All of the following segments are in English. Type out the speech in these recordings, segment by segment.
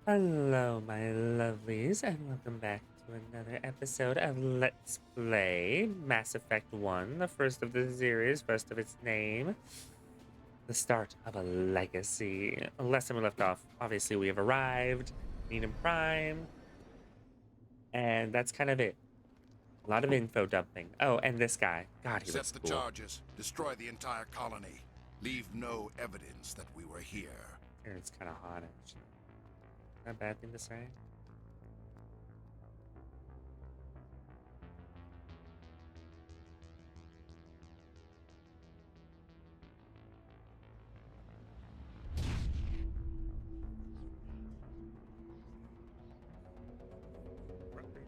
Hello, my lovelies, and welcome back to another episode of Let's Play Mass Effect 1, the first of the series, first of its name, the start of a legacy. Last time we left off, obviously we have arrived, Needham Prime, and that's kind of it. A lot of info dumping. Oh, and this guy. God, he Set looks the cool. charges. Destroy the entire colony. Leave no evidence that we were here. It's kind of hot, actually. Not a bad thing to say.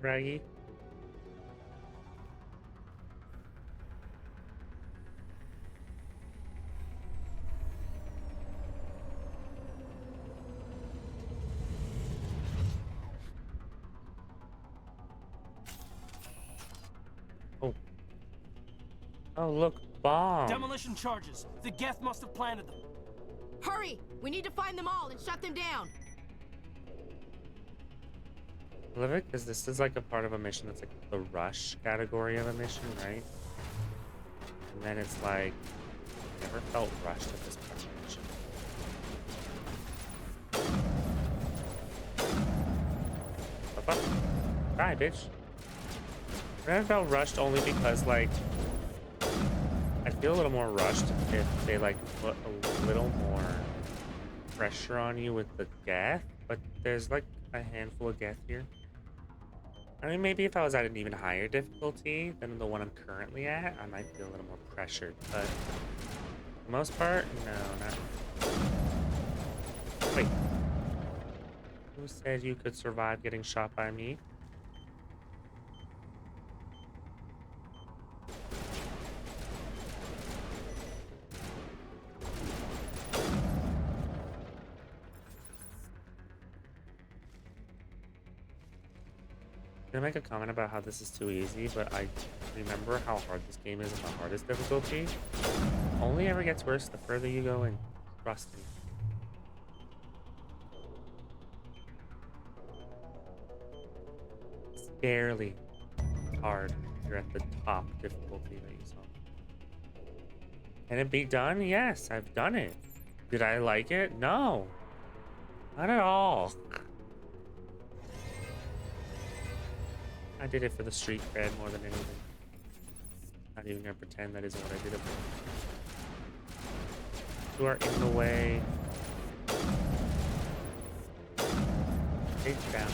Raggy. Oh. Oh, look, bombs. Demolition charges. The Geth must have planted them. Hurry! We need to find them all and shut them down! I love it because this is like a part of a mission that's like the rush category of a mission, right? And then it's like, I never felt rushed at this part of the mission. Up, up. Die, bitch. I never felt rushed only because, like, I feel a little more rushed if they, like, put a little more pressure on you with the Geth, but there's, like, a handful of Geth here. I mean, maybe if I was at an even higher difficulty than the one I'm currently at, I might feel a little more pressured, but for the most part, no, not. Wait. Who said you could survive getting shot by me? I'm gonna make a comment about how this is too easy, but I remember how hard this game is on the hardest difficulty. Only ever gets worse the further you go in. Trust me. It's barely hard if you're at the top difficulty that you saw. Can it be done? Yes, I've done it. Did I like it? No. Not at all. I did it for the street cred more than anything. Not even gonna pretend that isn't what I did it for. You are in the way. Take down.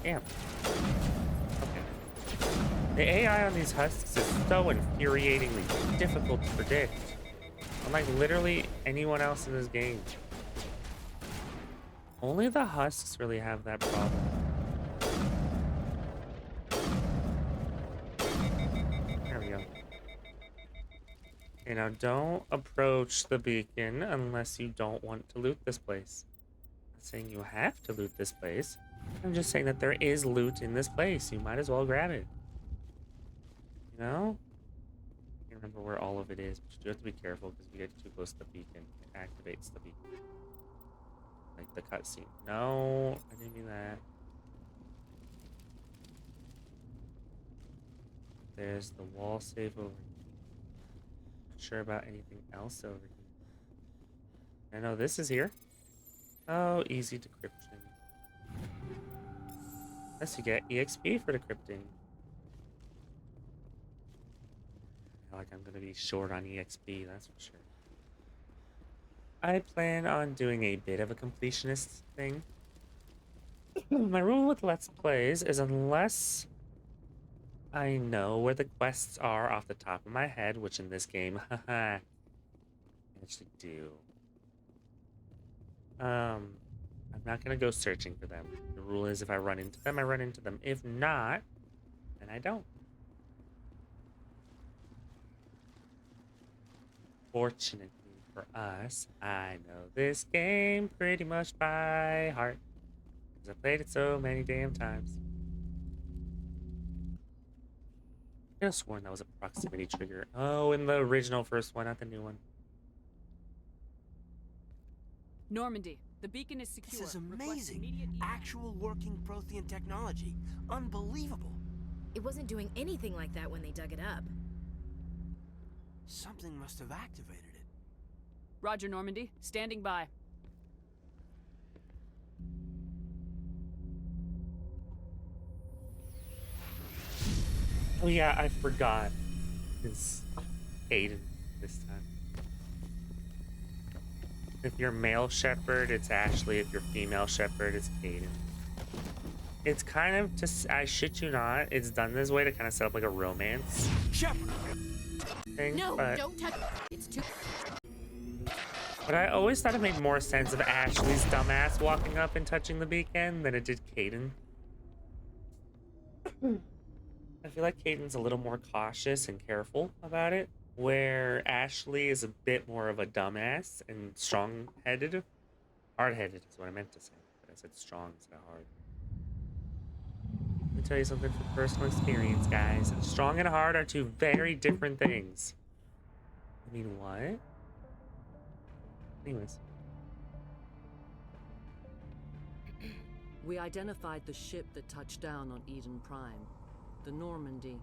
Damn. Okay. The AI on these husks is so infuriatingly difficult to predict. Unlike literally anyone else in this game. Only the husks really have that problem. There we go. Okay, now don't approach the beacon unless you don't want to loot this place. I'm not saying you have to loot this place. I'm just saying that there is loot in this place. You might as well grab it. You know? I can't remember where all of it is, but you do have to be careful because if you get too close to the beacon, it activates the beacon. Like the cutscene. No, I didn't mean that. There's the wall safe over here. Not sure about anything else over here. I know this is here. Oh, easy decryption. Unless you get EXP for decrypting. I feel like I'm gonna be short on EXP, that's for sure. I plan on doing a bit of a completionist thing. My rule with Let's Plays is unless I know where the quests are off the top of my head, which in this game, haha, I actually do. I'm not gonna go searching for them. The rule is if I run into them, I run into them. If not, then I don't. Fortunately for us, I know this game pretty much by heart. Because I played it so many damn times. I could have sworn that was a proximity trigger. Oh, in the original first one, not the new one. Normandy, the beacon is secure. This is Request amazing. immediate evac. Actual working Prothean technology. Unbelievable. It wasn't doing anything like that when they dug it up. Something must have activated it. Roger, Normandy. Standing by. Oh yeah, I forgot. It's Aiden this time. If you're male shepherd, it's Ashley. If you're female shepherd, it's Aiden. It's kind of just, I shit you not, it's done this way to kind of set up like a romance Shepard! thing. No, but, don't touch. It's too. but I always thought it made more sense of Ashley's dumbass walking up and touching the beacon than it did Caden. I feel like Caden's a little more cautious and careful about it, where Ashley is a bit more of a dumbass and strong-headed. Hard-headed is what I meant to say, but I said strong instead of hard. Let me tell you something from personal experience, guys. Strong and hard are two very different things. I mean, what? Anyways. We identified the ship that touched down on Eden Prime. The Normandy,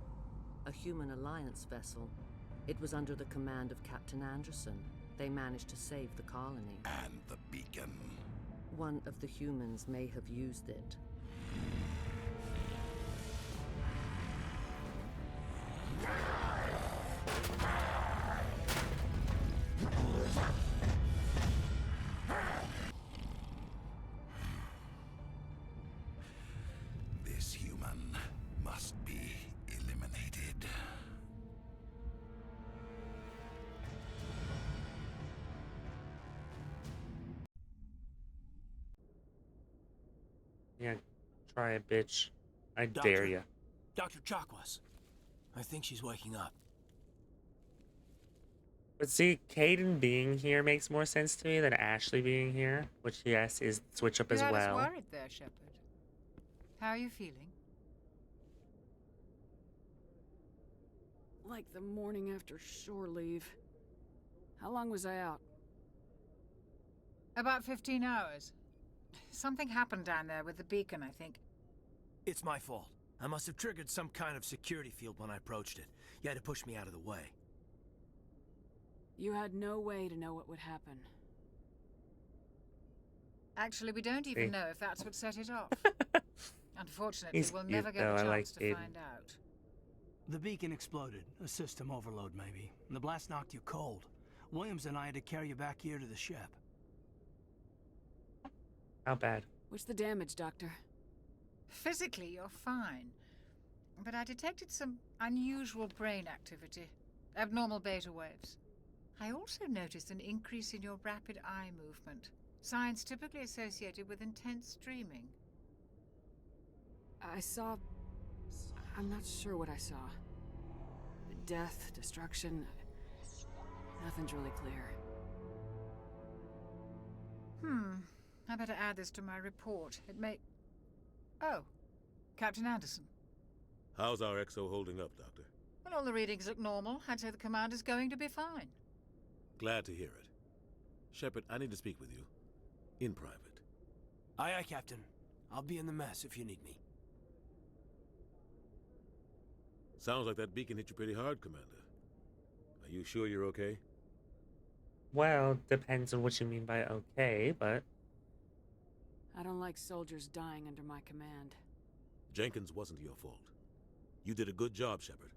a human alliance vessel. It was under the command of Captain Anderson. They managed to save the colony. And the beacon. One of the humans may have used it. This human must be eliminated. Yeah, try it, bitch. I Doctor. dare ya. Dr. Chakwas. I think she's waking up. But see, Caden being here makes more sense to me than Ashley being here, which, yes, is switch up as You had us well. worried there, Shepard. How are you feeling? Like the morning after shore leave. How long was I out? About 15 hours. Something happened down there with the beacon, I think. It's my fault. I must have triggered some kind of security field when I approached it. You had to push me out of the way. You had no way to know what would happen. Actually, we don't even know if that's what set it off. Unfortunately, He's we'll cute, never get though. the I like chance to Aiden. find out. The beacon exploded. A system overload, maybe. The blast knocked you cold. Williams and I had to carry you back here to the ship. How bad? What's the damage, Doctor? Physically, you're fine. But I detected some unusual brain activity. Abnormal beta waves. I also noticed an increase in your rapid eye movement. Signs typically associated with intense dreaming. I saw... I'm not sure what I saw. Death, destruction... Nothing's really clear. I better add this to my report. It may... Oh, Captain Anderson. How's our XO holding up, Doctor? Well, all the readings look normal. I'd say the commander's going to be fine. Glad to hear it. Shepard, I need to speak with you. In private. Aye, aye, Captain. I'll be in the mess if you need me. Sounds like that beacon hit you pretty hard, Commander. Are you sure you're okay? Well, depends on what you mean by okay, but... I don't like soldiers dying under my command. Jenkins wasn't your fault. You did a good job, Shepard.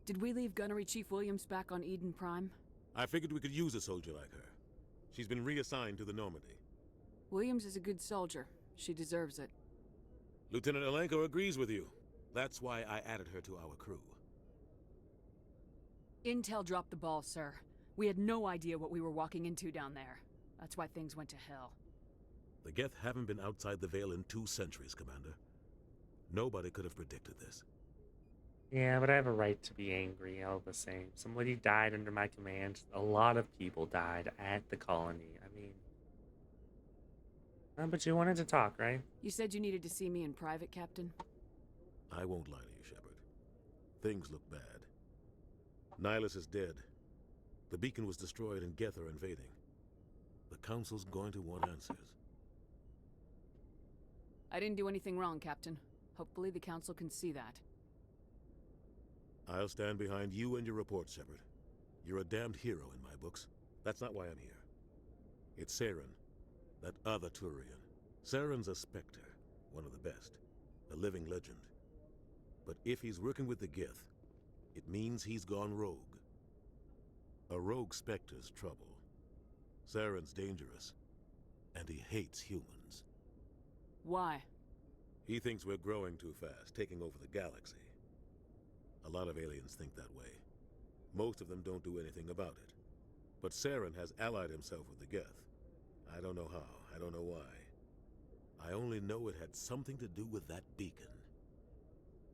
Did we leave Gunnery Chief Williams back on Eden Prime? I figured we could use a soldier like her. She's been reassigned to the Normandy. Williams is a good soldier. She deserves it. Lieutenant Alenko agrees with you. That's why I added her to our crew. Intel dropped the ball, sir. We had no idea what we were walking into down there. That's why things went to hell. The Geth haven't been outside the Veil in 2 centuries, Commander. Nobody could have predicted this. Yeah, but I have a right to be angry all the same. Somebody died under my command. A lot of people died at the colony. I mean... but you wanted to talk, right? You said you needed to see me in private, Captain? I won't lie to you, Shepard. Things look bad. Nihilus is dead. The beacon was destroyed and Geth are invading. The Council's going to want answers. I didn't do anything wrong, Captain. Hopefully the Council can see that. I'll stand behind you and your report, Shepard. You're a damned hero in my books. That's not why I'm here. It's Saren, that other Turian. Saren's a Spectre, one of the best, a living legend. But if he's working with the Gith, it means he's gone rogue. A rogue Spectre's trouble. Saren's dangerous, and he hates humans. Why? He thinks we're growing too fast, taking over the galaxy. A lot of aliens think that way. Most of them don't do anything about it. But Saren has allied himself with the Geth. I don't know how, I don't know why. I only know it had something to do with that beacon.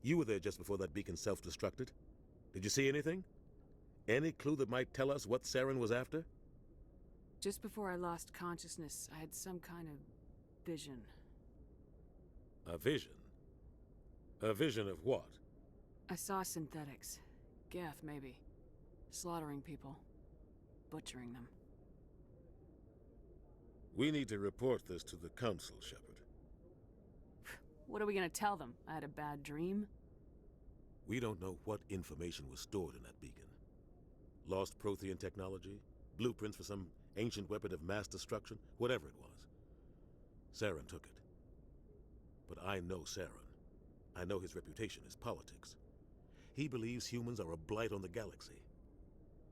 You were there just before that beacon self-destructed. Did you see anything? Any clue that might tell us what Saren was after? Just before I lost consciousness, I had some kind of vision. A vision? A vision of what? I saw synthetics. Geth, maybe. Slaughtering people. Butchering them. We need to report this to the Council, Shepard. What are we gonna tell them? I had a bad dream? We don't know what information was stored in that beacon. Lost Prothean technology? Blueprints for some ancient weapon of mass destruction? Whatever it was. Saren took it. But I know Saren. I know his reputation is politics. He believes humans are a blight on the galaxy.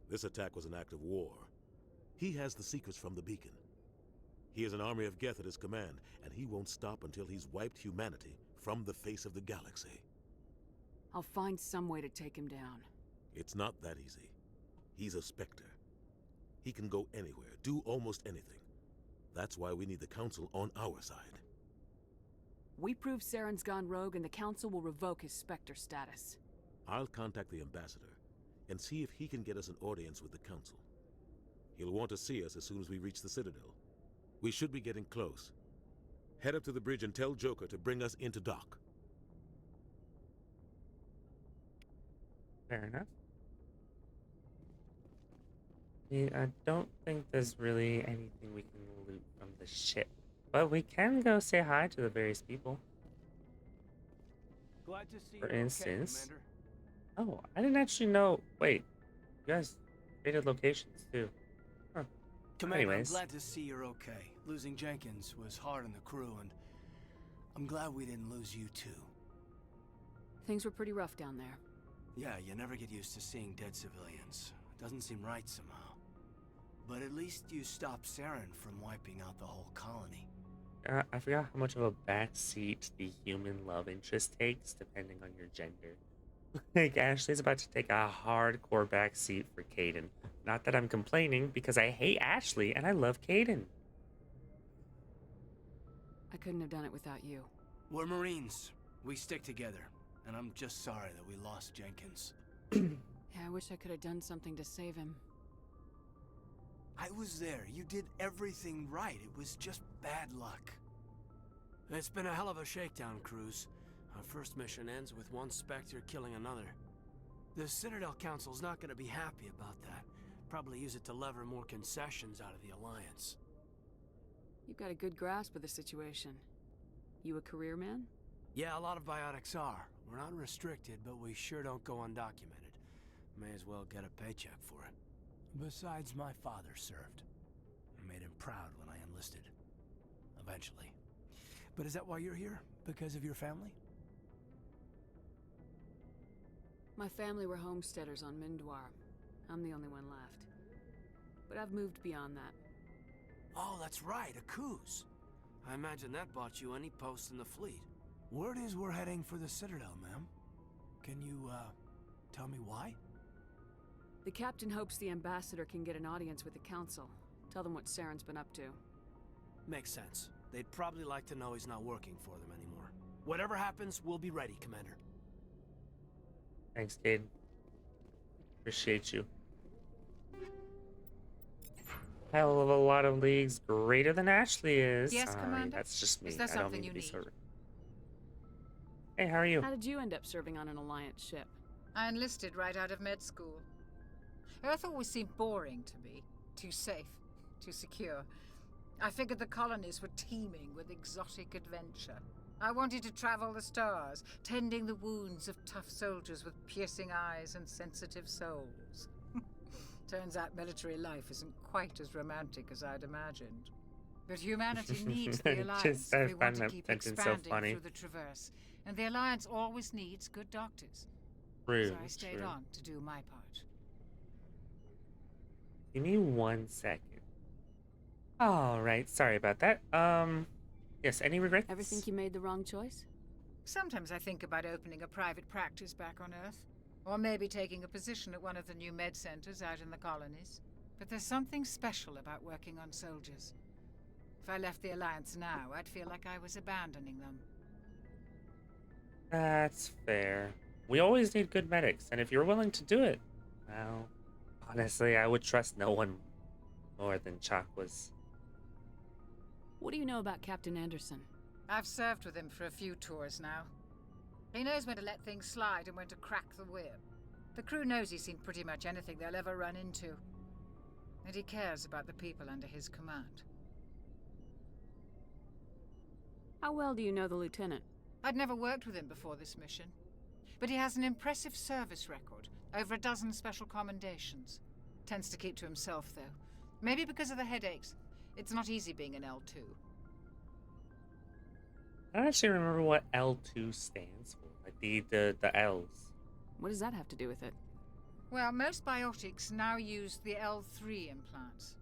This attack was an act of war. He has the secrets from the beacon. He has an army of Geth at his command, and he won't stop until he's wiped humanity from the face of the galaxy. I'll find some way to take him down. It's not that easy. He's a Spectre. He can go anywhere, do almost anything. That's why we need the Council on our side. We prove Saren's gone rogue and the Council will revoke his Spectre status. I'll contact the Ambassador and see if he can get us an audience with the Council. He'll want to see us as soon as we reach the Citadel. We should be getting close. Head up to the bridge and tell Joker to bring us into dock. Fair enough. I don't think there's really anything we can loot from the ship. But we can go say hi to the various people. Glad to see For you. instance. Okay, Oh, I didn't actually know. Wait, you guys created locations too. Huh. Commander, Anyways. I'm glad to see you're okay. Losing Jenkins was hard on the crew, and I'm glad we didn't lose you too. Things were pretty rough down there. Yeah, you never get used to seeing dead civilians. Doesn't seem right somehow. But at least you stopped Saren from wiping out the whole colony. I forgot how much of a backseat the human love interest takes, depending on your gender. Like, Ashley's about to take a hardcore backseat for Caden. Not that I'm complaining, because I hate Ashley and I love Caden. I couldn't have done it without you. We're Marines. We stick together. And I'm just sorry that we lost Jenkins. Yeah, I wish I could have done something to save him. I was there. You did everything right. It was just bad luck. It's been a hell of a shakedown cruise. Our first mission ends with one Spectre killing another. The Citadel Council's not going to be happy about that. Probably use it to lever more concessions out of the Alliance. You've got a good grasp of the situation. You a career man? Yeah, a lot of biotics are. We're not restricted, but we sure don't go undocumented. May as well get a paycheck for it. Besides, my father served. I made him proud when I enlisted. Eventually. But is that why you're here? Because of your family? My family were homesteaders on Mindwar. I'm the only one left. But I've moved beyond that. Oh, that's right, a cruise. I imagine that bought you any post in the fleet. Word is we're heading for the Citadel, ma'am. Can you, tell me why? The captain hopes the ambassador can get an audience with the council. Tell them what Saren's been up to. Makes sense. They'd probably like to know he's not working for them anymore. Whatever happens, we'll be ready, Commander. Thanks, Cade. Appreciate you. Hell of a lot of leagues greater than Ashley is. Yes, Commander? That's just me. Is there I don't something mean to you be need? so rude. Hey, how are you? How did you end up serving on an Alliance ship? I enlisted right out of med school. Earth always seemed boring to me. Too safe, too secure. I figured the colonies were teeming with exotic adventure. I wanted to travel the stars, tending the wounds of tough soldiers with piercing eyes and sensitive souls. Turns out military life isn't quite as romantic as I'd imagined. But humanity needs the Alliance if we want to keep expanding through the Traverse. And the Alliance always needs good doctors. True, So I stayed on to do my part. Give me 1 second. All right, sorry about that. Yes, any regrets? Ever think you made the wrong choice? Sometimes I think about opening a private practice back on Earth. Or maybe taking a position at one of the new med centers out in the colonies. But there's something special about working on soldiers. If I left the Alliance now, I'd feel like I was abandoning them. That's fair. We always need good medics, and if you're willing to do it, well, honestly, I would trust no one more than Chuck was. What do you know about Captain Anderson? I've served with him for a few tours now. He knows when to let things slide and when to crack the whip. The crew knows he's seen pretty much anything they'll ever run into. And he cares about the people under his command. How well do you know the lieutenant? I'd never worked with him before this mission. But he has an impressive service record, over 12 special commendations. Tends to keep to himself, though. Maybe because of the headaches. It's not easy being an L2. I don't actually remember what L2 stands for. Like the L's. What does that have to do with it? Well, most biotics now use the L3 implants.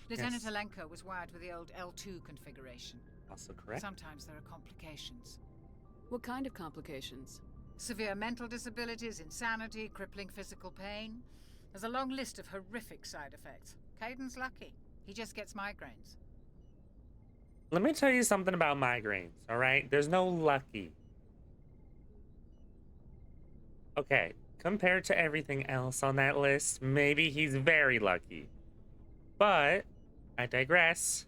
Lieutenant Yes. Alenko was wired with the old L2 configuration. Also correct. Sometimes there are complications. What kind of complications? Severe mental disabilities, insanity, crippling physical pain. There's a long list of horrific side effects. Caden's lucky. He just gets migraines. Let me tell you something about migraines, all right? There's no lucky. Okay, compared to everything else on that list, maybe he's very lucky. But I digress.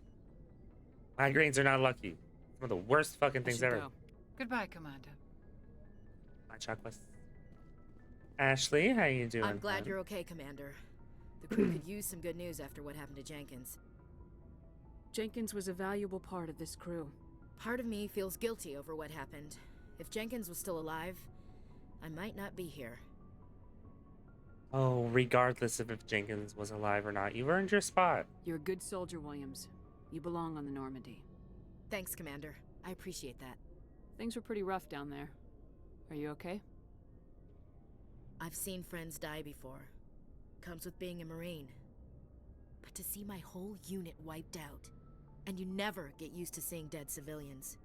Migraines are not lucky. Some of the worst fucking things ever. Go. Goodbye, Commander. My chocolate. Ashley, how you doing? I'm glad hon? you're okay, Commander. The crew could use some good news after what happened to Jenkins. Jenkins was a valuable part of this crew. Part of me feels guilty over what happened. If Jenkins was still alive, I might not be here. Oh, regardless of if Jenkins was alive or not, you've earned your spot. You're a good soldier, Williams. You belong on the Normandy. Thanks, Commander. I appreciate that. Things were pretty rough down there. Are you okay? I've seen friends die before. Comes with being a Marine. But to see my whole unit wiped out, and you never get used to seeing dead civilians.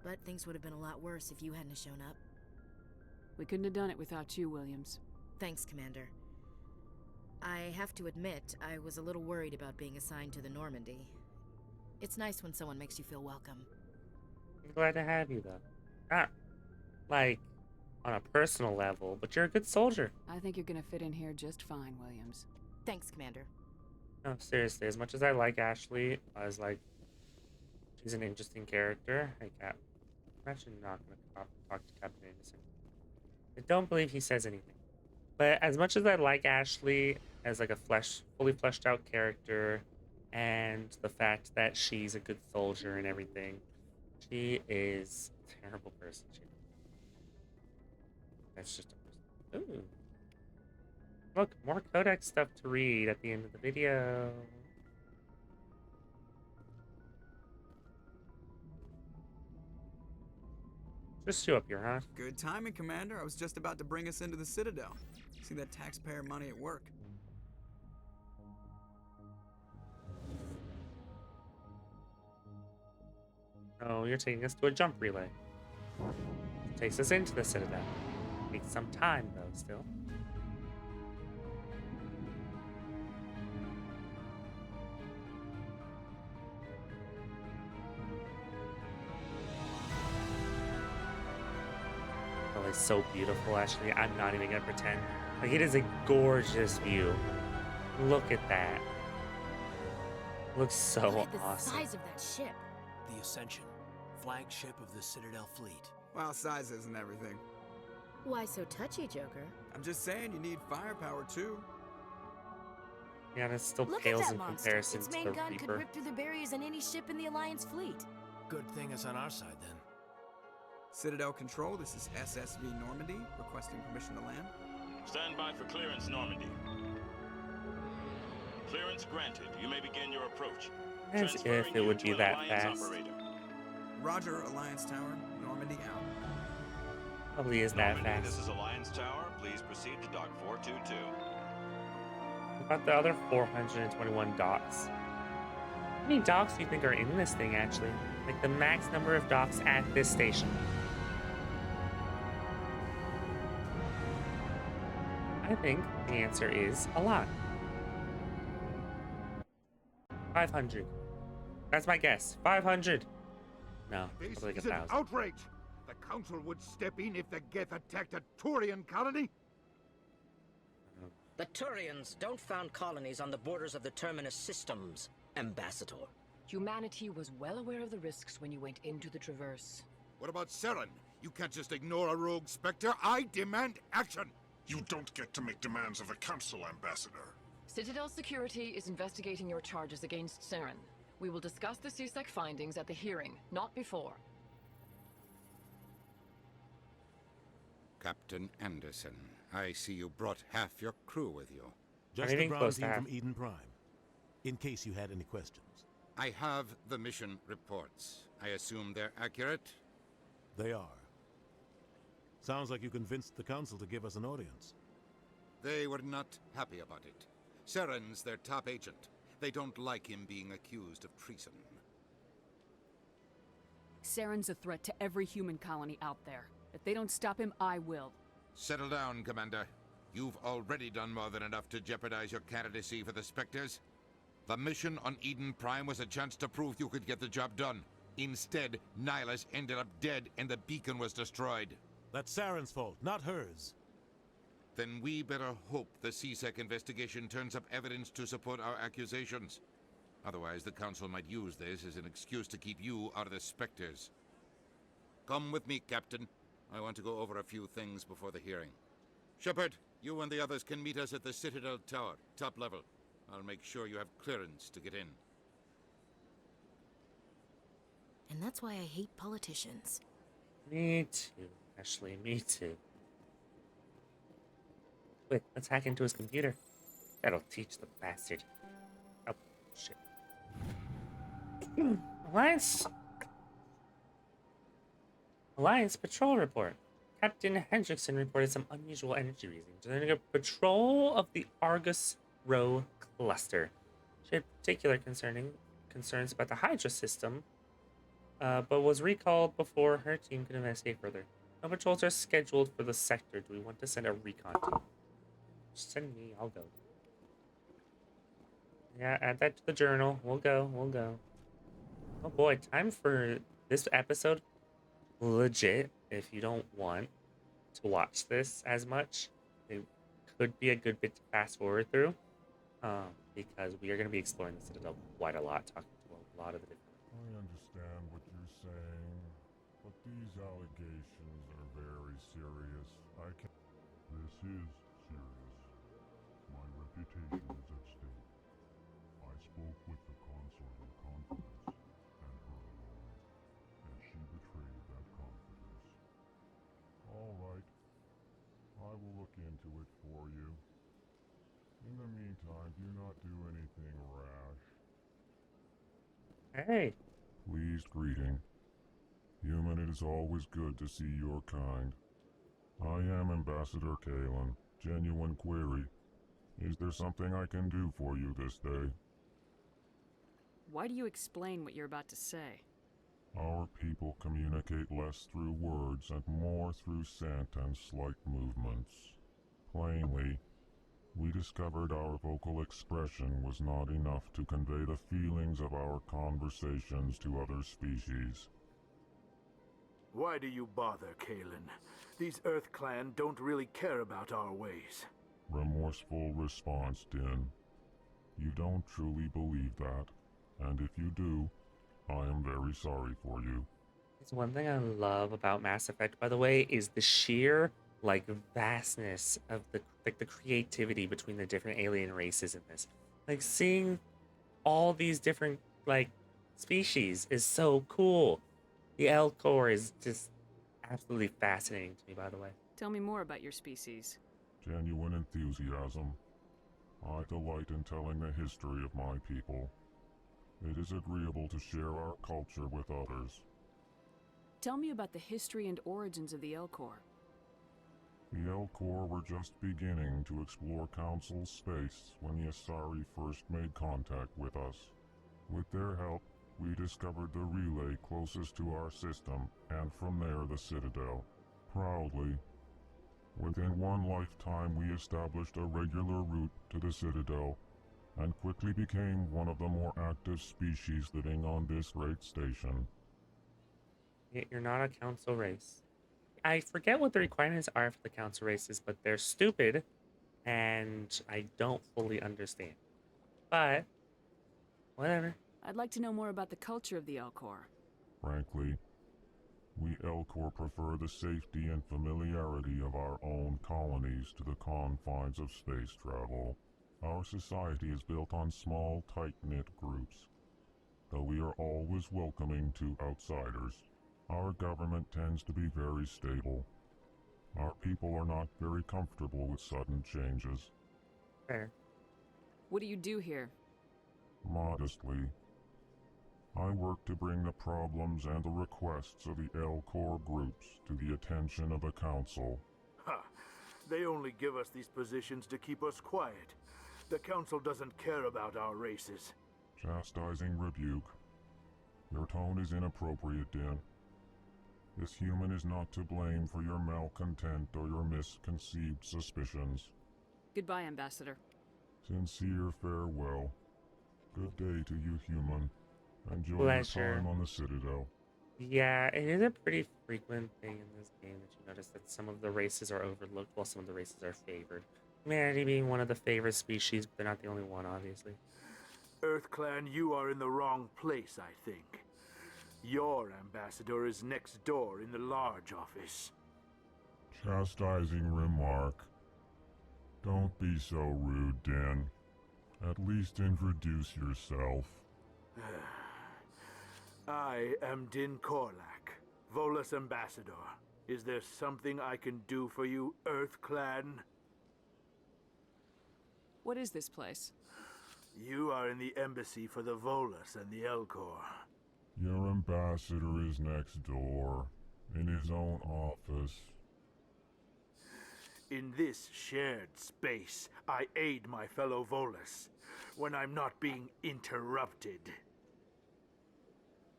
But things would have been a lot worse if you hadn't shown up. We couldn't have done it without you, Williams. Thanks, Commander. I have to admit, I was a little worried about being assigned to the Normandy. It's nice when someone makes you feel welcome. I'm glad to have you, though. Not, like, on a personal level, but you're a good soldier. I think you're gonna fit in here just fine, Williams. Thanks, Commander. No, seriously, as much as I like Ashley, I was like, she's an interesting character. Hey, Cap. I'm actually not going to talk to Captain Anderson. I don't believe he says anything. But as much as I like Ashley as like a fully fleshed out character, and the fact that she's a good soldier and everything, she is a terrible person. That's just a person. Ooh. Look, more codex stuff to read at the end of the video. Just you up here, huh? Good timing, Commander. I was just about to bring us into the Citadel. See that taxpayer money at work. Oh, you're taking us to a jump relay. Takes us into the Citadel. Takes some time, though, still. Oh, it's so beautiful, actually. I'm not even gonna pretend. Like, it is a gorgeous view. Look at that. Looks so Look at the awesome. size of that ship. The Ascension, flagship of the Citadel fleet. Well, size isn't everything. Why so touchy, Joker? I'm just saying you need firepower, too. Yeah, and it still Look at pales that in monster. comparison Its to main the gun could Reaper. rip through the barriers in any ship in the Alliance fleet. Good thing it's on our side then. Citadel Control, this is SSV Normandy, requesting permission to land. Stand by for clearance, Normandy. Clearance granted. You may begin your approach. As if it would be that fast. Roger, Alliance Tower, Normandy out. Probably is that Normandy, fast. this is Alliance Tower. Please proceed to dock 422. What about the other 421 docks? How many docks do you think are in this thing, actually? Like the max number of docks at this station? I think the answer is a lot. 500. That's my guess. 500. No, This like is 1,000. an outrage! The Council would step in if the Geth attacked a Turian colony? The Turians don't found colonies on the borders of the Terminus systems, Ambassador. Humanity was well aware of the risks when you went into the Traverse. What about Seren? You can't just ignore a rogue Spectre. I demand action! You don't get to make demands of a council, Ambassador. Citadel Security is investigating your charges against Saren. We will discuss the CSEC findings at the hearing, not before. Captain Anderson, I see you brought half your crew with you. Just the ground team from Eden Prime, in case you had any questions. I have the mission reports. I assume they're accurate? They are. Sounds like you convinced the Council to give us an audience. They were not happy about it. Seren's their top agent. They don't like him being accused of treason. Saren's a threat to every human colony out there. If they don't stop him, I will. Settle down, Commander. You've already done more than enough to jeopardize your candidacy for the Spectres. The mission on Eden Prime was a chance to prove you could get the job done. Instead, Nihilus ended up dead and the beacon was destroyed. That's Saren's fault, not hers. Then we better hope the CSEC investigation turns up evidence to support our accusations. Otherwise, the Council might use this as an excuse to keep you out of the Spectres. Come with me, Captain. I want to go over a few things before the hearing. Shepard, you and the others can meet us at the Citadel Tower, top level. I'll make sure you have clearance to get in. And that's why I hate politicians. Me too, Ashley, me too. Wait, let's hack into his computer. That'll teach the bastard. Oh, shit. Alliance Patrol Report. Captain Hendrickson reported some unusual energy readings during a patrol of the Argus Row cluster. She had particular concerns about the Hydra system, but was recalled before her team could investigate further. No patrols are scheduled for the sector. Do we want to send a recon team? Send me, I'll go. Yeah, add that to the journal. We'll go. Oh boy, time for this episode. Legit, if you don't want to watch this as much, it could be a good bit to fast forward through. Because we are going to be exploring the Citadel quite a lot, talking to a lot of the different... I understand what you're saying, but these allegations are very serious. This is serious. My reputation is at stake. I spoke with the consort in confidence, and her alone, and she betrayed that confidence. All right. I will look into it for you. In the meantime, do not do anything rash. Hey. Pleased greeting. Human, it is always good to see your kind. I am Ambassador Kalen. Genuine query. Is there something I can do for you this day? Why do you explain what you're about to say? Our people communicate less through words and more through scent and slight movements. Plainly, we discovered our vocal expression was not enough to convey the feelings of our conversations to other species. Why do you bother, Kalen? These Earth Clan don't really care about our ways. Remorseful response, Din. You don't truly believe that, and if you do, I am very sorry for you. It's one thing I love about Mass Effect, by the way, is the sheer vastness of the creativity between the different alien races in this. Like, seeing all these different, like, species is so cool. The Elcor is just absolutely fascinating to me, by the way. Tell me more about your species. Genuine enthusiasm. I delight in telling the history of my people. It is agreeable to share our culture with others. Tell me about the history and origins of the Elcor. The Elcor were just beginning to explore Council space when the Asari first made contact with us. With their help, we discovered the relay closest to our system, and from there the Citadel. Proudly, within one lifetime we established a regular route to the Citadel, and quickly became one of the more active species living on this great station. Yet you're not a council race. I forget what the requirements are for the council races, but they're stupid, and I don't fully understand. But, whatever. I'd like to know more about the culture of the Elcor. Frankly, we Elcor prefer the safety and familiarity of our own colonies to the confines of space travel. Our society is built on small, tight-knit groups, though we are always welcoming to outsiders. Our government tends to be very stable. Our people are not very comfortable with sudden changes. Fair. What do you do here? Modestly, I work to bring the problems and the requests of the Elcor groups to the attention of the Council. Ha! They only give us these positions to keep us quiet. The Council doesn't care about our races. Chastising rebuke. Your tone is inappropriate, Din. This human is not to blame for your malcontent or your misconceived suspicions. Goodbye, Ambassador. Sincere farewell. Good day to you, human. Enjoy Pleasure. your time on the Citadel. Yeah, it is a pretty frequent thing in this game that you notice that some of the races are overlooked while some of the races are favored. Humanity being one of the favored species, but they're not the only one, obviously. EarthClan, you are in the wrong place, I think. Your ambassador is next door in the large office. Chastising remark. Don't be so rude, Din. At least introduce yourself. I am Din Korlak, Volus ambassador. Is there something I can do for you, EarthClan? What is this place? You are in the embassy for the Volus and the Elcor. Your ambassador is next door, in his own office. In this shared space, I aid my fellow Volus when I'm not being interrupted.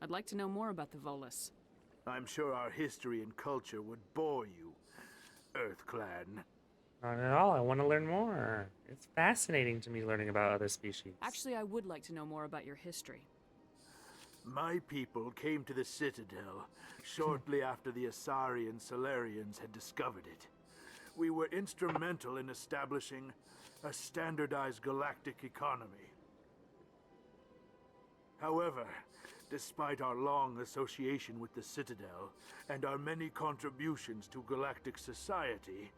I'd like to know more about the Volus. I'm sure our history and culture would bore you, EarthClan. Not at all. I want to learn more. It's fascinating to me learning about other species. Actually, I would like to know more about your history. My people came to the Citadel shortly after the Asari and Solarians had discovered it. We were instrumental in establishing a standardized galactic economy. However, despite our long association with the Citadel and our many contributions to galactic society,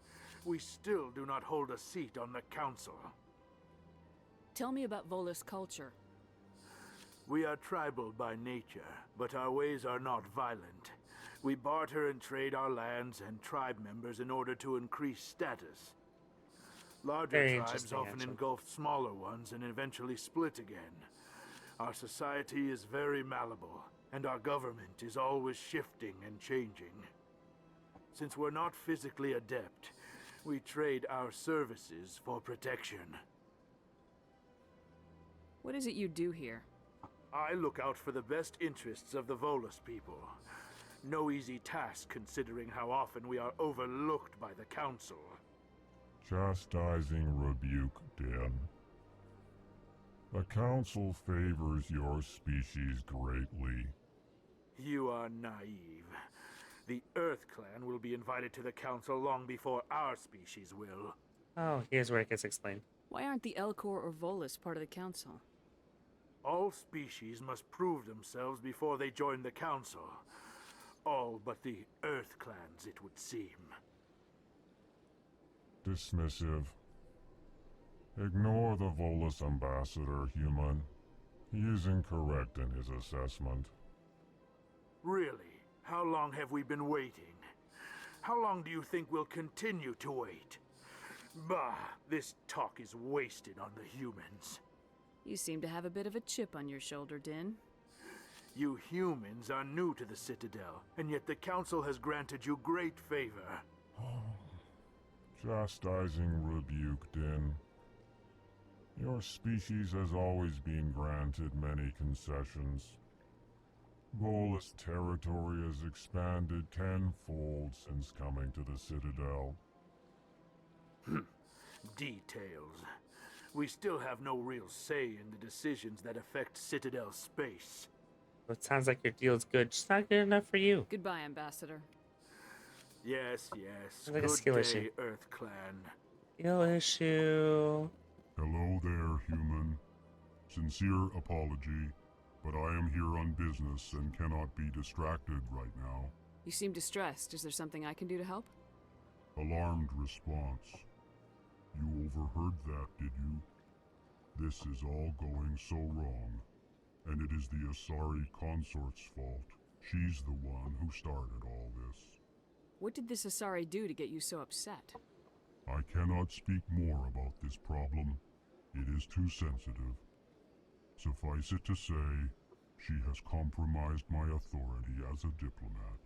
we still do not hold a seat on the Council. Tell me about Volus culture. We are tribal by nature, but our ways are not violent. We barter and trade our lands and tribe members in order to increase status. Larger Very tribes interesting, often actually. engulf smaller ones and eventually split again. Our society is very malleable, and our government is always shifting and changing. Since we're not physically adept, we trade our services for protection. What is it you do here? I look out for the best interests of the Volus people. No easy task considering how often we are overlooked by the Council. Chastising rebuke, Din. The Council favors your species greatly. You are naive. The EarthClan will be invited to the Council long before our species will. Oh, here's where it gets explained. Why aren't the Elcor or Volus part of the Council? All species must prove themselves before they join the Council. All but the EarthClans, it would seem. Dismissive. Ignore the Volus ambassador, human. He is incorrect in his assessment. Really? How long have we been waiting? How long do you think we'll continue to wait? Bah, this talk is wasted on the humans. You seem to have a bit of a chip on your shoulder, Din. You humans are new to the Citadel, and yet the Council has granted you great favor. Chastising rebuke, Din. Your species has always been granted many concessions. Volus territory has expanded tenfold since coming to the Citadel. Details. We still have no real say in the decisions that affect Citadel space. Well, it sounds like your deal's good, just not good enough for you. Goodbye, Ambassador. Yes, yes. Sounds like a Good skill day, issue. Earth Clan. Skill issue. Hello there, human. Sincere apology, but I am here on business and cannot be distracted right now. You seem distressed. Is there something I can do to help? Alarmed response. You overheard that, did you? This is all going so wrong, and it is the Asari consort's fault. She's the one who started all this. What did this Asari do to get you so upset? I cannot speak more about this problem. It is too sensitive. Suffice it to say, she has compromised my authority as a diplomat.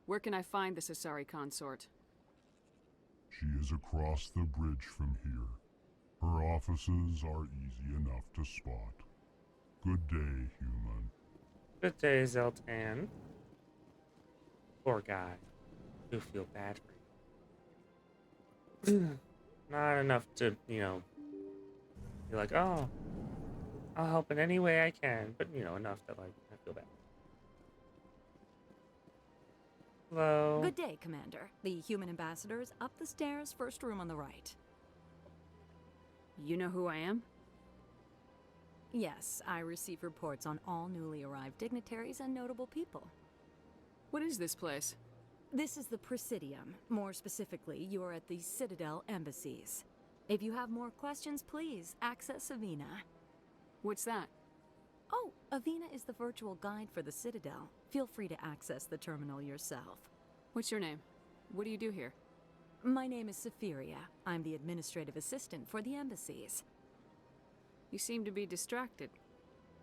Where can I find this Asari consort? She is across the bridge from here. Her offices are easy enough to spot. Good day, human. Good day, Zeltan. Poor guy. I do feel bad for you. Not enough to, you know, be like, oh, I'll help in any way I can. But, you know, enough that, like, I feel bad. Hello. Good day, Commander. The human ambassador is up the stairs, first room on the right. You know who I am? Yes, I receive reports on all newly arrived dignitaries and notable people. What is this place? This is the Presidium. More specifically, you are at the Citadel embassies. If you have more questions, please access Avina. What's that? Oh, Avina is the virtual guide for the Citadel. Feel free to access the terminal yourself. What's your name? What do you do here? My name is Safiria. I'm the administrative assistant for the embassies. You seem to be distracted.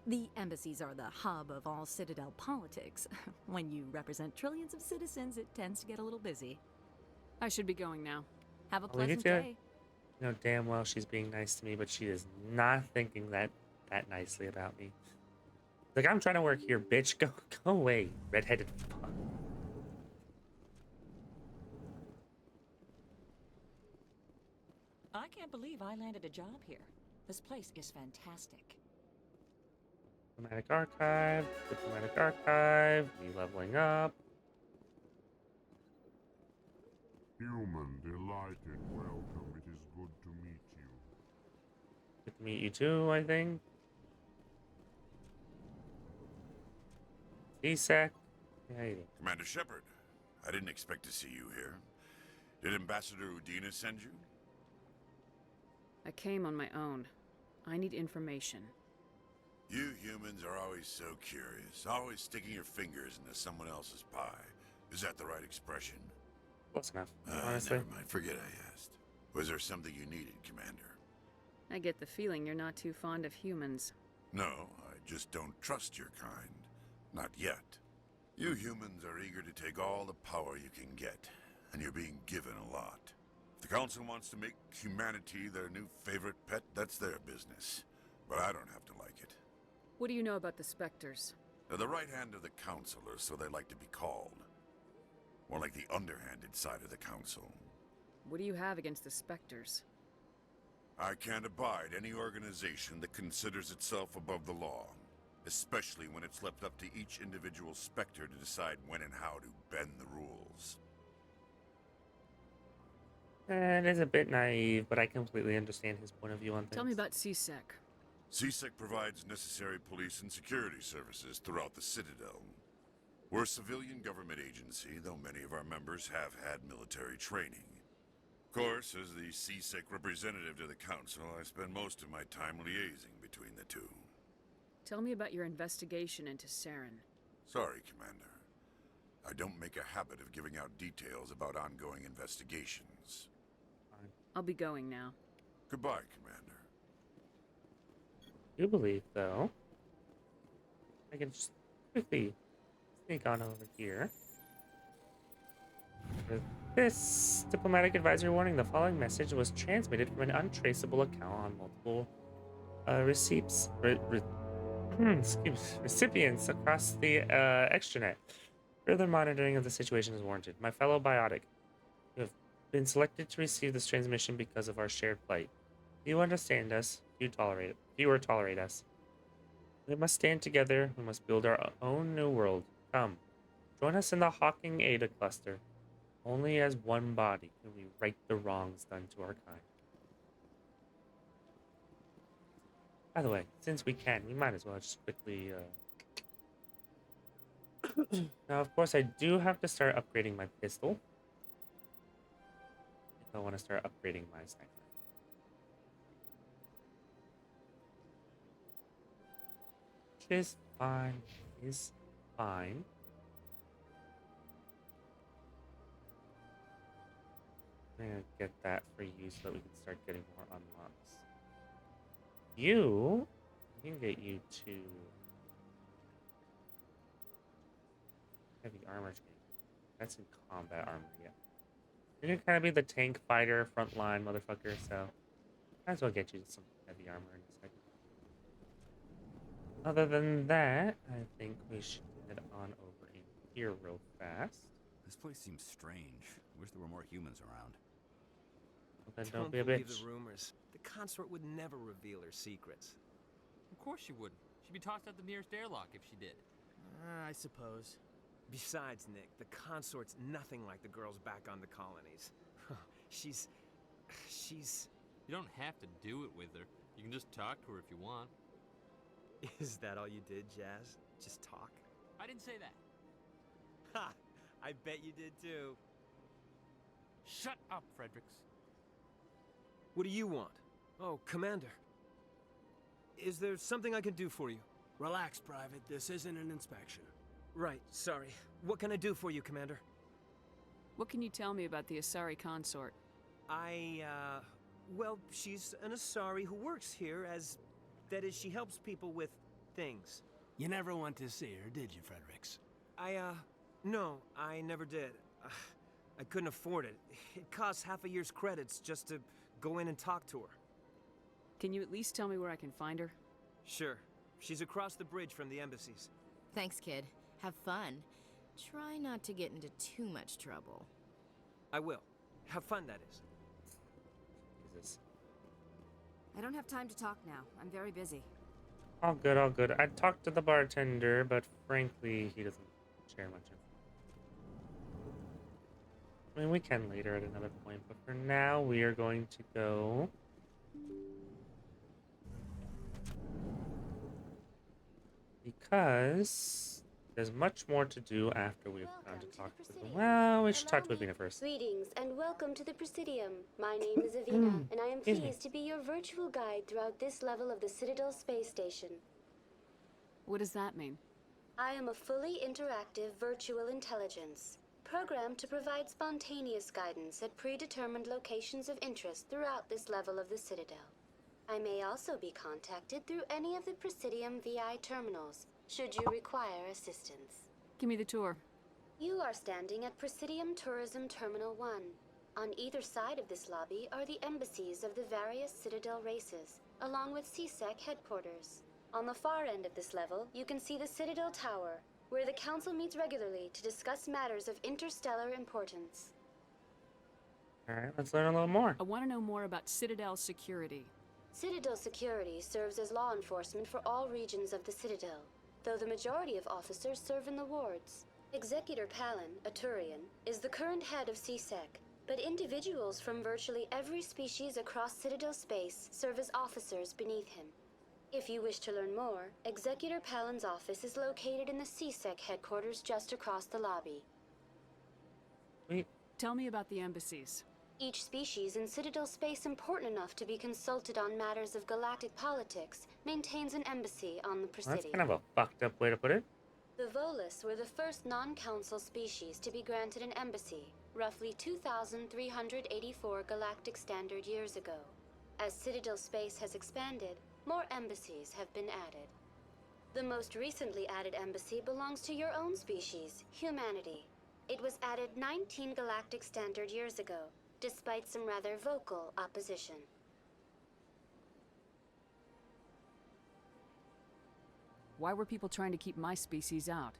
The embassies are the hub of all Citadel politics. When you represent trillions of citizens, it tends to get a little busy. I should be going now. Have a I'll leave pleasant you to it. day. You know damn well she's being nice to me, but she is not thinking that nicely about me. Like, I'm trying to work here, bitch. Go away, redheaded fuck. I can't believe I landed a job here. This place is fantastic. Diplomatic archive, diplomatic archive, re-leveling up. Human, delighted, welcome. It is good to meet you. Good to meet you too, I think. CSEC. Yeah, you did. Commander Shepard, I didn't expect to see you here. Did Ambassador Udina send you? I came on my own. I need information. You humans are always so curious, always sticking your fingers into someone else's pie. Is that the right expression? Close enough, honestly. Never mind, forget I asked. Was there something you needed, Commander? I get the feeling you're not too fond of humans. No, I just don't trust your kind. Not yet. You humans are eager to take all the power you can get, and you're being given a lot. If the Council wants to make humanity their new favorite pet, that's their business. But I don't have to like it. What do you know about the Spectres? They're the right hand of the Council, or so they like to be called. More like the underhanded side of the Council. What do you have against the Spectres? I can't abide any organization that considers itself above the law. Especially when it's left up to each individual Spectre to decide when and how to bend the rules. It is a bit naive, but I completely understand his point of view on things. Tell me about CSEC. CSEC provides necessary police and security services throughout the Citadel. We're a civilian government agency, though many of our members have had military training. course, as the CSEC representative to the Council, I spend most of my time liaising between the two. Tell me about your investigation into Saren. Sorry, Commander. I don't make a habit of giving out details about ongoing investigations. I'll be going now. Goodbye, Commander. You believe, though, I can just quickly sneak on over here. With this diplomatic advisory warning, the following message was transmitted from an untraceable account on multiple recipients across the extranet. Further monitoring of the situation is warranted. My fellow biotic, you have been selected to receive this transmission because of our shared plight. You understand us, you tolerate us. We must stand together, we must build our own new world. Come, join us in the Hawking Ada cluster. Only as one body can we right the wrongs done to our kind. By the way, since we can, we might as well just quickly... Now, of course, I do have to start upgrading my pistol. If I want to start upgrading my sniper. Which is fine. Is fine. I'm gonna get that for you so that we can start getting more unlocks. You can get you to heavy armor tank. That's in combat armor, yeah. You're gonna kind of be the tank fighter, frontline motherfucker, so might as well get you some heavy armor in a second. Other than that, I think we should head on over in here real fast. This place seems strange. Wish there were more humans around. Well, then don't be a believe bitch. the rumors. The consort would never reveal her secrets. Of course she wouldn't. She'd be tossed out the nearest airlock if she did. I suppose. Besides, Nick, the consort's nothing like the girls back on the colonies. she's... You don't have to do it with her. You can just talk to her if you want. Is that all you did, Jazz? Just talk? I didn't say that. Ha! I bet you did too. Shut up, Fredericks. What do you want? Oh, Commander. Is there something I can do for you? Relax, Private. This isn't an inspection. Right, sorry. What can I do for you, Commander? What can you tell me about the Asari consort? Well, she's an Asari who works here as... That is, she helps people with things. You never went to see her, did you, Fredericks? No, I never did. I couldn't afford it. It costs half a year's credits just to go in and talk to her. Can you at least tell me where I can find her? Sure. She's across the bridge from the embassies. Thanks, kid. Have fun. Try not to get into too much trouble. I will. Have fun, that is. Jesus. I don't have time to talk now. I'm very busy. All good, all good. I talked to the bartender, but frankly, he doesn't share much info. I mean, we can later at another point, but for now, we are going to go... Because there's much more to do after we've gone to talk to them. Well, we should talk to Avina first. Greetings and welcome to the Presidium. My name is Avina, and I am pleased to be your virtual guide throughout this level of the Citadel space station. What does that mean? I am a fully interactive virtual intelligence, programmed to provide spontaneous guidance at predetermined locations of interest throughout this level of the Citadel. I may also be contacted through any of the Presidium VI terminals, should you require assistance. Give me the tour. You are standing at Presidium Tourism Terminal 1. On either side of this lobby are the embassies of the various Citadel races, along with CSEC headquarters. On the far end of this level, you can see the Citadel Tower, where the Council meets regularly to discuss matters of interstellar importance. Alright, let's learn a little more. I want to know more about Citadel security. Citadel security serves as law enforcement for all regions of the Citadel, though the majority of officers serve in the wards. Executor Palin, a Turian, is the current head of CSEC, but individuals from virtually every species across Citadel space serve as officers beneath him. If you wish to learn more, Executor Palin's office is located in the CSEC headquarters just across the lobby. Tell me about the embassies. Each species in Citadel space important enough to be consulted on matters of galactic politics maintains an embassy on the Well, that's Presidium. kind of a fucked up way to put it. The Volus were the first non-council species to be granted an embassy, roughly 2,384 galactic standard years ago. As Citadel space has expanded, more embassies have been added. The most recently added embassy belongs to your own species, humanity. It was added 19 galactic standard years ago, despite some rather vocal opposition. Why were people trying to keep my species out?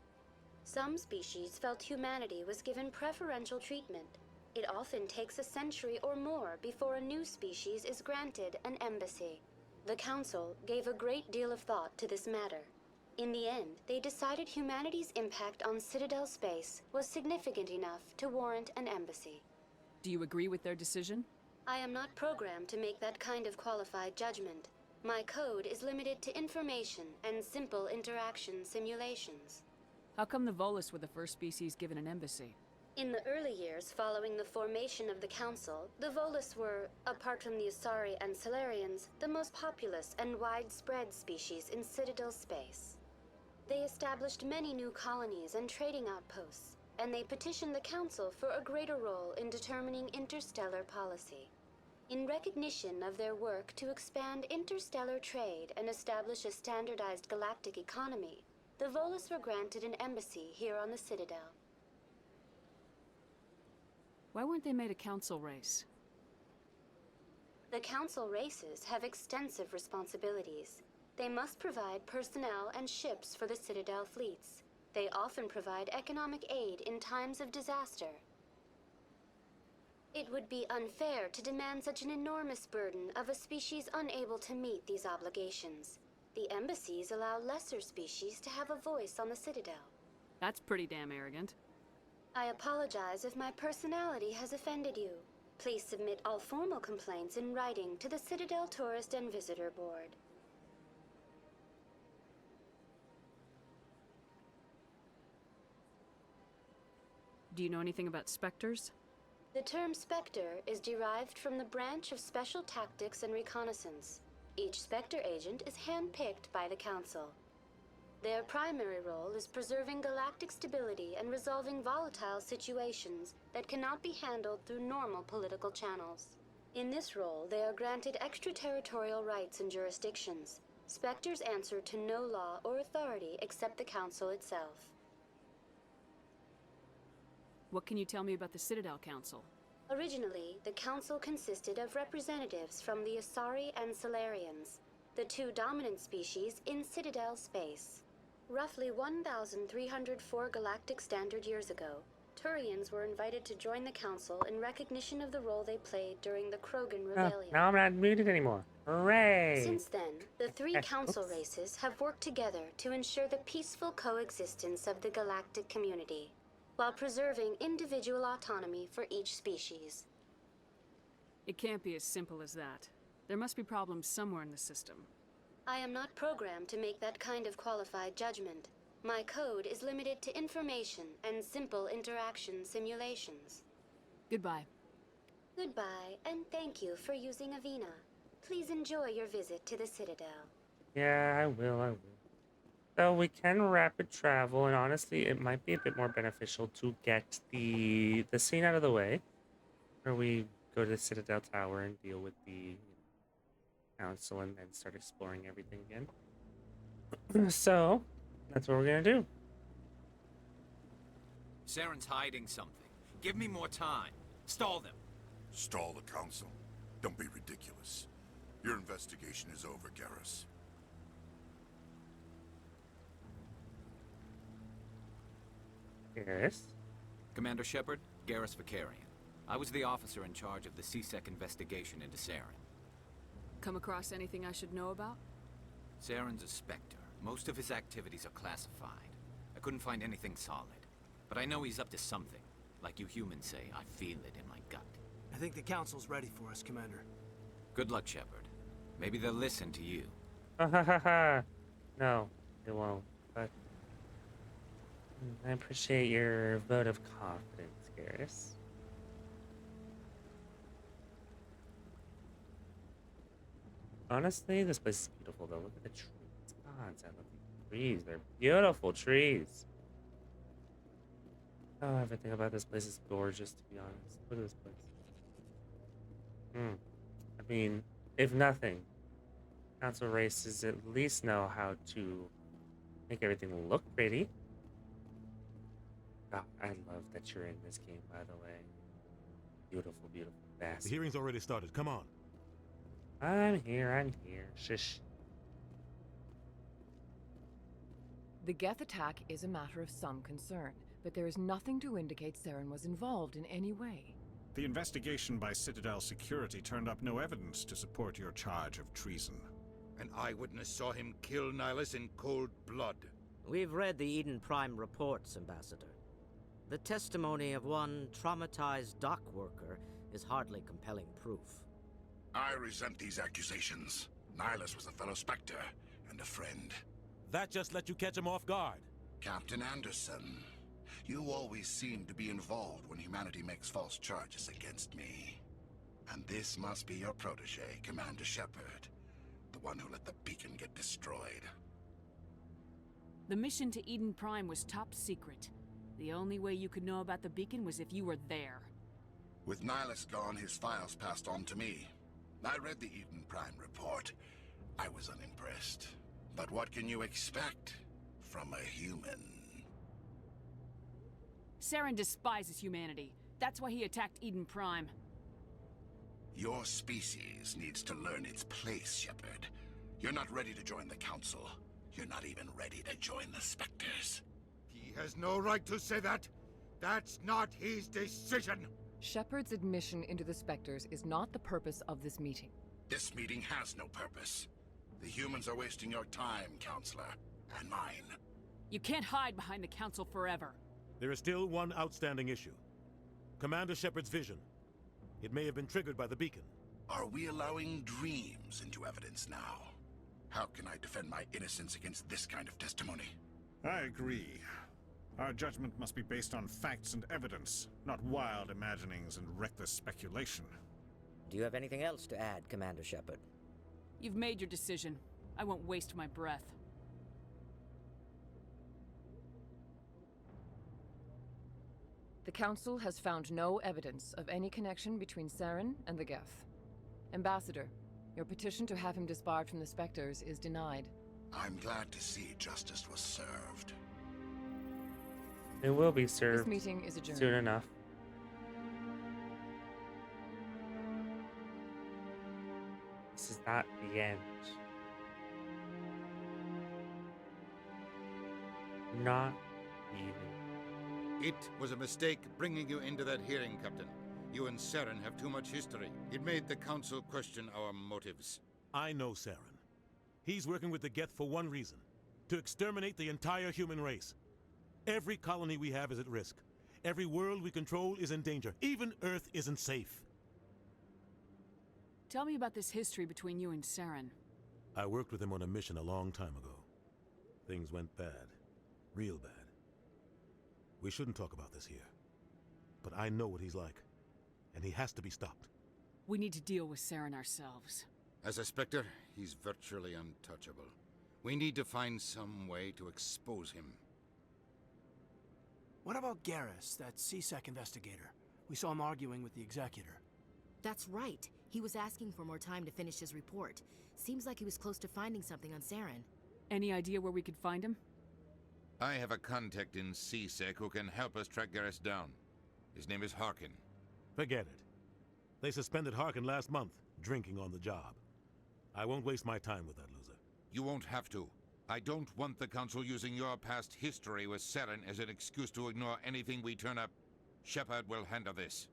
Some species felt humanity was given preferential treatment. It often takes a century or more before a new species is granted an embassy. The Council gave a great deal of thought to this matter. In the end, they decided humanity's impact on Citadel space was significant enough to warrant an embassy. Do you agree with their decision? I am not programmed to make that kind of qualified judgment. My code is limited to information and simple interaction simulations. How come the Volus were the first species given an embassy? In the early years following the formation of the Council, the Volus were, apart from the Asari and Salarians, the most populous and widespread species in Citadel space. They established many new colonies and trading outposts, and they petitioned the Council for a greater role in determining interstellar policy. In recognition of their work to expand interstellar trade and establish a standardized galactic economy, the Volus were granted an embassy here on the Citadel. Why weren't they made a council race? The Council races have extensive responsibilities. They must provide personnel and ships for the Citadel fleets. They often provide economic aid in times of disaster. It would be unfair to demand such an enormous burden of a species unable to meet these obligations. The embassies allow lesser species to have a voice on the Citadel. That's pretty damn arrogant. I apologize if my personality has offended you. Please submit all formal complaints in writing to the Citadel Tourist and Visitor Board. Do you know anything about specters? The term Spectre is derived from the branch of Special Tactics and Reconnaissance. Each Spectre agent is handpicked by the Council. Their primary role is preserving galactic stability and resolving volatile situations that cannot be handled through normal political channels. In this role, they are granted extraterritorial rights and jurisdictions. Spectres answer to no law or authority except the Council itself. What can you tell me about the Citadel Council? Originally, the Council consisted of representatives from the Asari and Salarians, the two dominant species in Citadel space. Roughly 1,304 galactic standard years ago, Turians were invited to join the Council in recognition of the role they played during the Krogan Rebellion. Now I'm not muted anymore. Hooray! Since then, the three Council races have worked together to ensure the peaceful coexistence of the galactic community, while preserving individual autonomy for each species. It can't be as simple as that. There must be problems somewhere in the system. I am not programmed to make that kind of qualified judgment. My code is limited to information and simple interaction simulations. Goodbye. Goodbye, and thank you for using Avina. Please enjoy your visit to the Citadel. Yeah, I will. So we can rapid travel, and honestly, it might be a bit more beneficial to get the scene out of the way, where we go to the Citadel Tower and deal with the Council and then start exploring everything again. So, that's what we're gonna do. Saren's hiding something. Give me more time. Stall them. Stall the Council? Don't be ridiculous. Your investigation is over, Garrus. Yes? Commander Shepard, Garrus Vicarian. I was the officer in charge of the CSEC investigation into Saren. Come across anything I should know about? Saren's a Spectre. Most of his activities are classified. I couldn't find anything solid. But I know he's up to something. Like you humans say, I feel it in my gut. I think the Council's ready for us, Commander. Good luck, Shepard. Maybe they'll listen to you. No, they won't. But I appreciate your vote of confidence, Garrus. Honestly, this place is beautiful though. Look at the trees. God, I love the trees. They're beautiful trees. Oh, everything about this place is gorgeous, to be honest. Look at this place. I mean, if nothing, council races at least know how to make everything look pretty. God, I love that you're in this game, by the way. Beautiful, beautiful bastard. The hearing's already started. Come on. I'm here. Shush. The Geth attack is a matter of some concern, but there is nothing to indicate Saren was involved in any way. The investigation by Citadel security turned up no evidence to support your charge of treason. An eyewitness saw him kill Nihilus in cold blood. We've read the Eden Prime reports, Ambassador. The testimony of one traumatized dock worker is hardly compelling proof. I resent these accusations. Nihilus was a fellow Spectre and a friend. That just let you catch him off guard. Captain Anderson, you always seem to be involved when humanity makes false charges against me. And this must be your protege, Commander Shepard. The one who let the beacon get destroyed. The mission to Eden Prime was top secret. The only way you could know about the beacon was if you were there. With Nihilus gone, his files passed on to me. I read the Eden Prime report. I was unimpressed. But what can you expect from a human? Saren despises humanity. That's why he attacked Eden Prime. Your species needs to learn its place, Shepard. You're not ready to join the Council. You're not even ready to join the Spectres. He has no right to say that. That's not his decision. Shepard's admission into the Spectres is not the purpose of this meeting. This meeting has no purpose. The humans are wasting your time, Counselor, and mine. You can't hide behind the Council forever. There is still one outstanding issue. Commander Shepard's vision. It may have been triggered by the beacon. Are we allowing dreams into evidence now? How can I defend my innocence against this kind of testimony? I agree. Our judgment must be based on facts and evidence, not wild imaginings and reckless speculation. Do you have anything else to add, Commander Shepard? You've made your decision. I won't waste my breath. The Council has found no evidence of any connection between Saren and the Geth. Ambassador, your petition to have him disbarred from the Spectres is denied. I'm glad to see justice was served. It will be served This meeting is adjourned. soon enough. This is not the end. Not even. It was a mistake bringing you into that hearing, Captain. You and Saren have too much history. It made the Council question our motives. I know Saren. He's working with the Geth for one reason. To exterminate the entire human race. Every colony we have is at risk. Every world we control is in danger. Even Earth isn't safe. Tell me about this history between you and Saren. I worked with him on a mission a long time ago. Things went bad. Real bad. We shouldn't talk about this here. But I know what he's like. And he has to be stopped. We need to deal with Saren ourselves. As a Spectre, he's virtually untouchable. We need to find some way to expose him. What about Garrus, that CSEC investigator? We saw him arguing with the Executor. That's right. He was asking for more time to finish his report. Seems like he was close to finding something on Saren. Any idea where we could find him? I have a contact in CSEC who can help us track Garrus down. His name is Harkin. Forget it. They suspended Harkin last month, drinking on the job. I won't waste my time with that loser. You won't have to. I don't want the Council using your past history with Saren as an excuse to ignore anything we turn up. Shepard will handle this.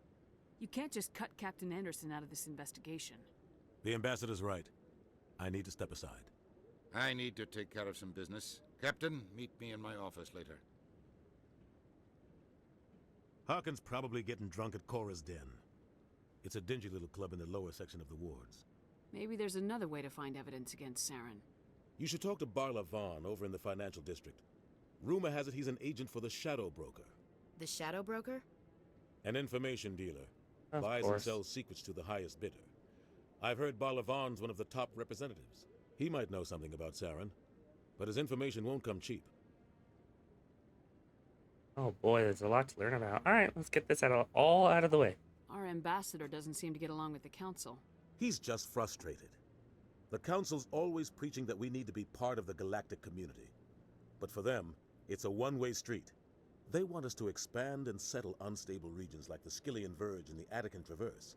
You can't just cut Captain Anderson out of this investigation. The ambassador's right. I need to step aside. I need to take care of some business. Captain, meet me in my office later. Harkin's probably getting drunk at Cora's Den. It's a dingy little club in the lower section of the wards. Maybe there's another way to find evidence against Saren. You should talk to Barla Vaughn over in the financial district. Rumor has it he's an agent for the Shadow Broker. The Shadow Broker? An information dealer. Of Buys and course. sells secrets to the highest bidder. I've heard Barlavan's one of the top representatives. He might know something about Saren, but his information won't come cheap. Oh boy, there's a lot to learn about. All right, let's get this all out of the way. Our ambassador doesn't seem to get along with the council. He's just frustrated. The council's always preaching that we need to be part of the galactic community. But for them, it's a one-way street. They want us to expand and settle unstable regions like the Skillian Verge and the Attican Traverse.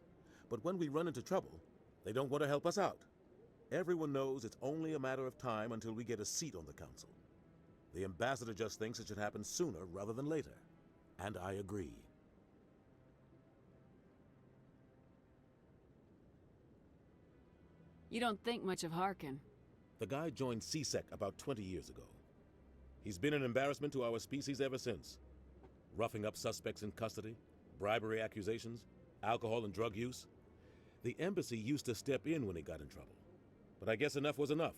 But when we run into trouble, they don't want to help us out. Everyone knows it's only a matter of time until we get a seat on the council. The ambassador just thinks it should happen sooner rather than later. And I agree. You don't think much of Harkin. The guy joined CSEC about 20 years ago. He's been an embarrassment to our species ever since. Roughing up suspects in custody, bribery accusations, alcohol and drug use. The embassy used to step in when he got in trouble. But I guess enough was enough.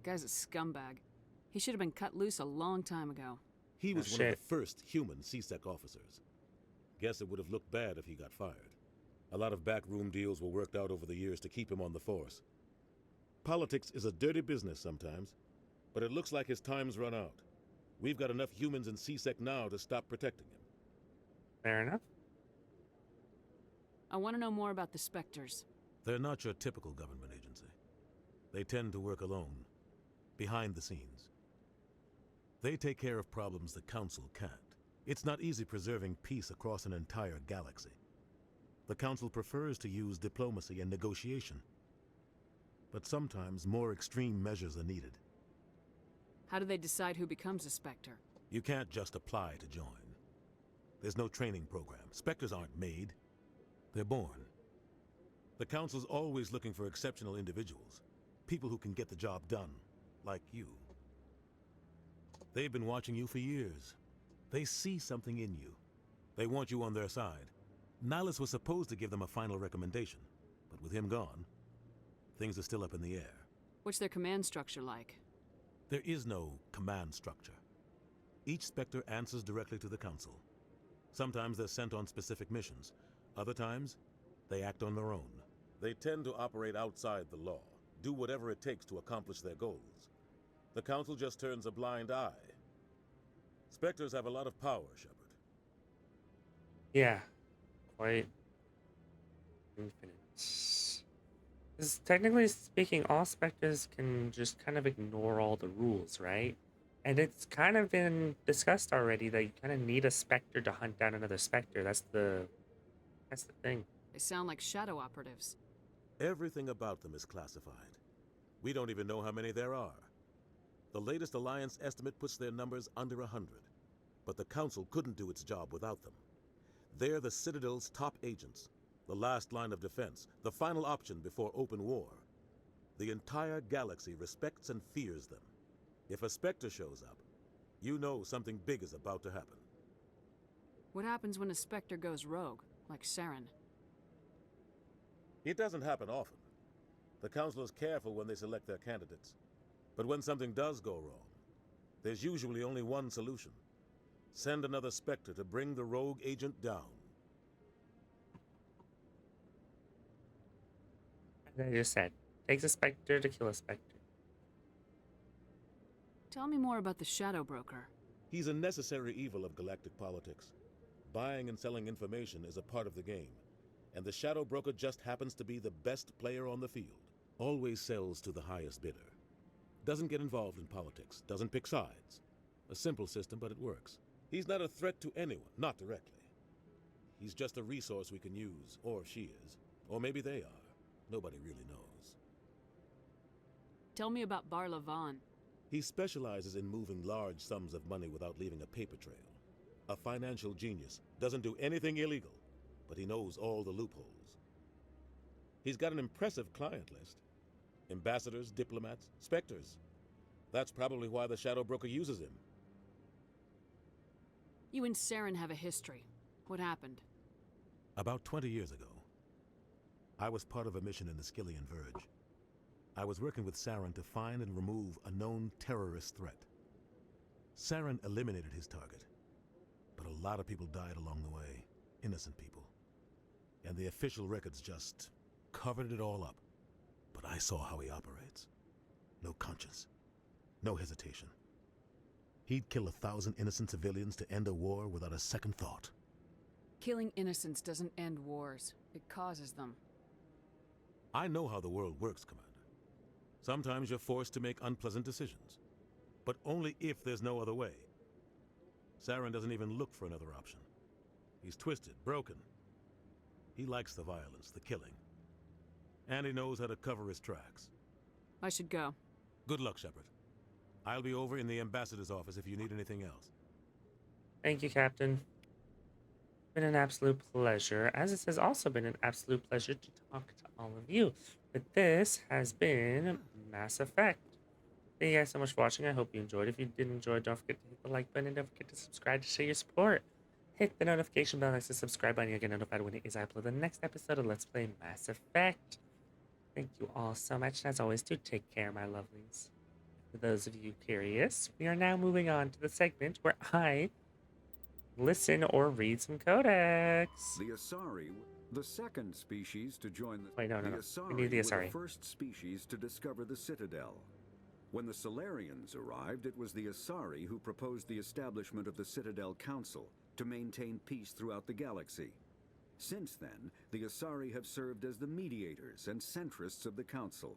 Guy's a scumbag. He should have been cut loose a long time ago. He was one of the first human CSEC officers. Guess it would have looked bad if he got fired. A lot of backroom deals were worked out over the years to keep him on the force. Politics is a dirty business sometimes, but it looks like his time's run out. We've got enough humans in CSEC now to stop protecting him. Fair enough. I want to know more about the Spectres. They're not your typical government agency. They tend to work alone, behind the scenes. They take care of problems the Council can't. It's not easy preserving peace across an entire galaxy. The Council prefers to use diplomacy and negotiation. But sometimes more extreme measures are needed. How do they decide who becomes a Spectre? You can't just apply to join. There's no training program. Spectres aren't made. They're born. The Council's always looking for exceptional individuals. People who can get the job done, like you. They've been watching you for years. They see something in you. They want you on their side. Nihilus was supposed to give them a final recommendation, but with him gone, things are still up in the air. What's their command structure like? There is no command structure. Each Spectre answers directly to the Council. Sometimes they're sent on specific missions. Other times, they act on their own. They tend to operate outside the law, do whatever it takes to accomplish their goals. The Council just turns a blind eye. Spectres have a lot of power, Shepard. Yeah, quite infinite. Because technically speaking, all Spectres can just kind of ignore all the rules, right? And it's kind of been discussed already that you kind of need a Spectre to hunt down another Spectre. That's the thing. They sound like shadow operatives. Everything about them is classified. We don't even know how many there are. The latest Alliance estimate puts their numbers under 100. But the Council couldn't do its job without them. They're the Citadel's top agents, the last line of defense, the final option before open war. The entire galaxy respects and fears them. If a Spectre shows up, you know something big is about to happen. What happens when a Spectre goes rogue, like Saren? It doesn't happen often. The Council is careful when they select their candidates. But when something does go wrong, there's usually only one solution. Send another Spectre to bring the rogue agent down. As I just said, takes a Spectre to kill a Spectre. Tell me more about the Shadow Broker. He's a necessary evil of galactic politics. Buying and selling information is a part of the game, and the Shadow Broker just happens to be the best player on the field. Always sells to the highest bidder. Doesn't get involved in politics, doesn't pick sides. A simple system, but it works. He's not a threat to anyone, not directly. He's just a resource we can use, or she is. Or maybe they are. Nobody really knows. Tell me about Barlavan. He specializes in moving large sums of money without leaving a paper trail. A financial genius, doesn't do anything illegal, but he knows all the loopholes. He's got an impressive client list. Ambassadors, diplomats, Spectres. That's probably why the Shadow Broker uses him. You and Saren have a history. What happened? About 20 years ago, I was part of a mission in the Skillian Verge. I was working with Saren to find and remove a known terrorist threat. Saren eliminated his target, but a lot of people died along the way. Innocent people. And the official records just covered it all up. But I saw how he operates. No conscience. No hesitation. He'd kill 1,000 innocent civilians to end a war without a second thought. Killing innocents doesn't end wars. It causes them. I know how the world works, Commander. Sometimes you're forced to make unpleasant decisions. But only if there's no other way. Saren doesn't even look for another option. He's twisted, broken. He likes the violence, the killing. And he knows how to cover his tracks. I should go. Good luck, Shepard. I'll be over in the ambassador's office if you need anything else. Thank you, Captain. Been an absolute pleasure, as it has also been an absolute pleasure to talk to all of you. But this has been Mass Effect. Thank you guys so much for watching. I hope you enjoyed. If you did enjoy, don't forget to hit the like button and don't forget to subscribe to show your support. Hit the notification bell next to the subscribe button. You'll get notified when it is I upload the next episode of Let's Play Mass Effect. Thank you all so much. And as always, do take care, my lovelies. For those of you curious, we are now moving on to the segment where I listen or read some codex. The Asari, the second species to join the... Wait, no. Asari We need the Asari. were the first species to discover the Citadel. When the Solarians arrived, it was the Asari who proposed the establishment of the Citadel Council to maintain peace throughout the galaxy. Since then, the Asari have served as the mediators and centrists of the Council.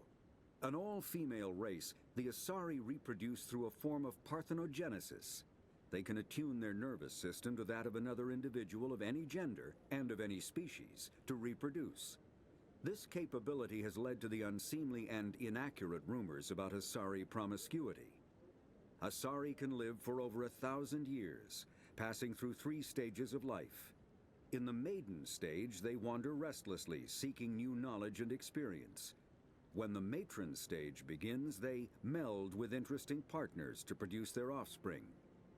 An all-female race, the Asari reproduce through a form of parthenogenesis. They can attune their nervous system to that of another individual of any gender and of any species to reproduce. This capability has led to the unseemly and inaccurate rumors about Asari promiscuity. Asari can live for over 1,000 years, passing through 3 stages of life. In the maiden stage, they wander restlessly, seeking new knowledge and experience. When the matron stage begins, they meld with interesting partners to produce their offspring.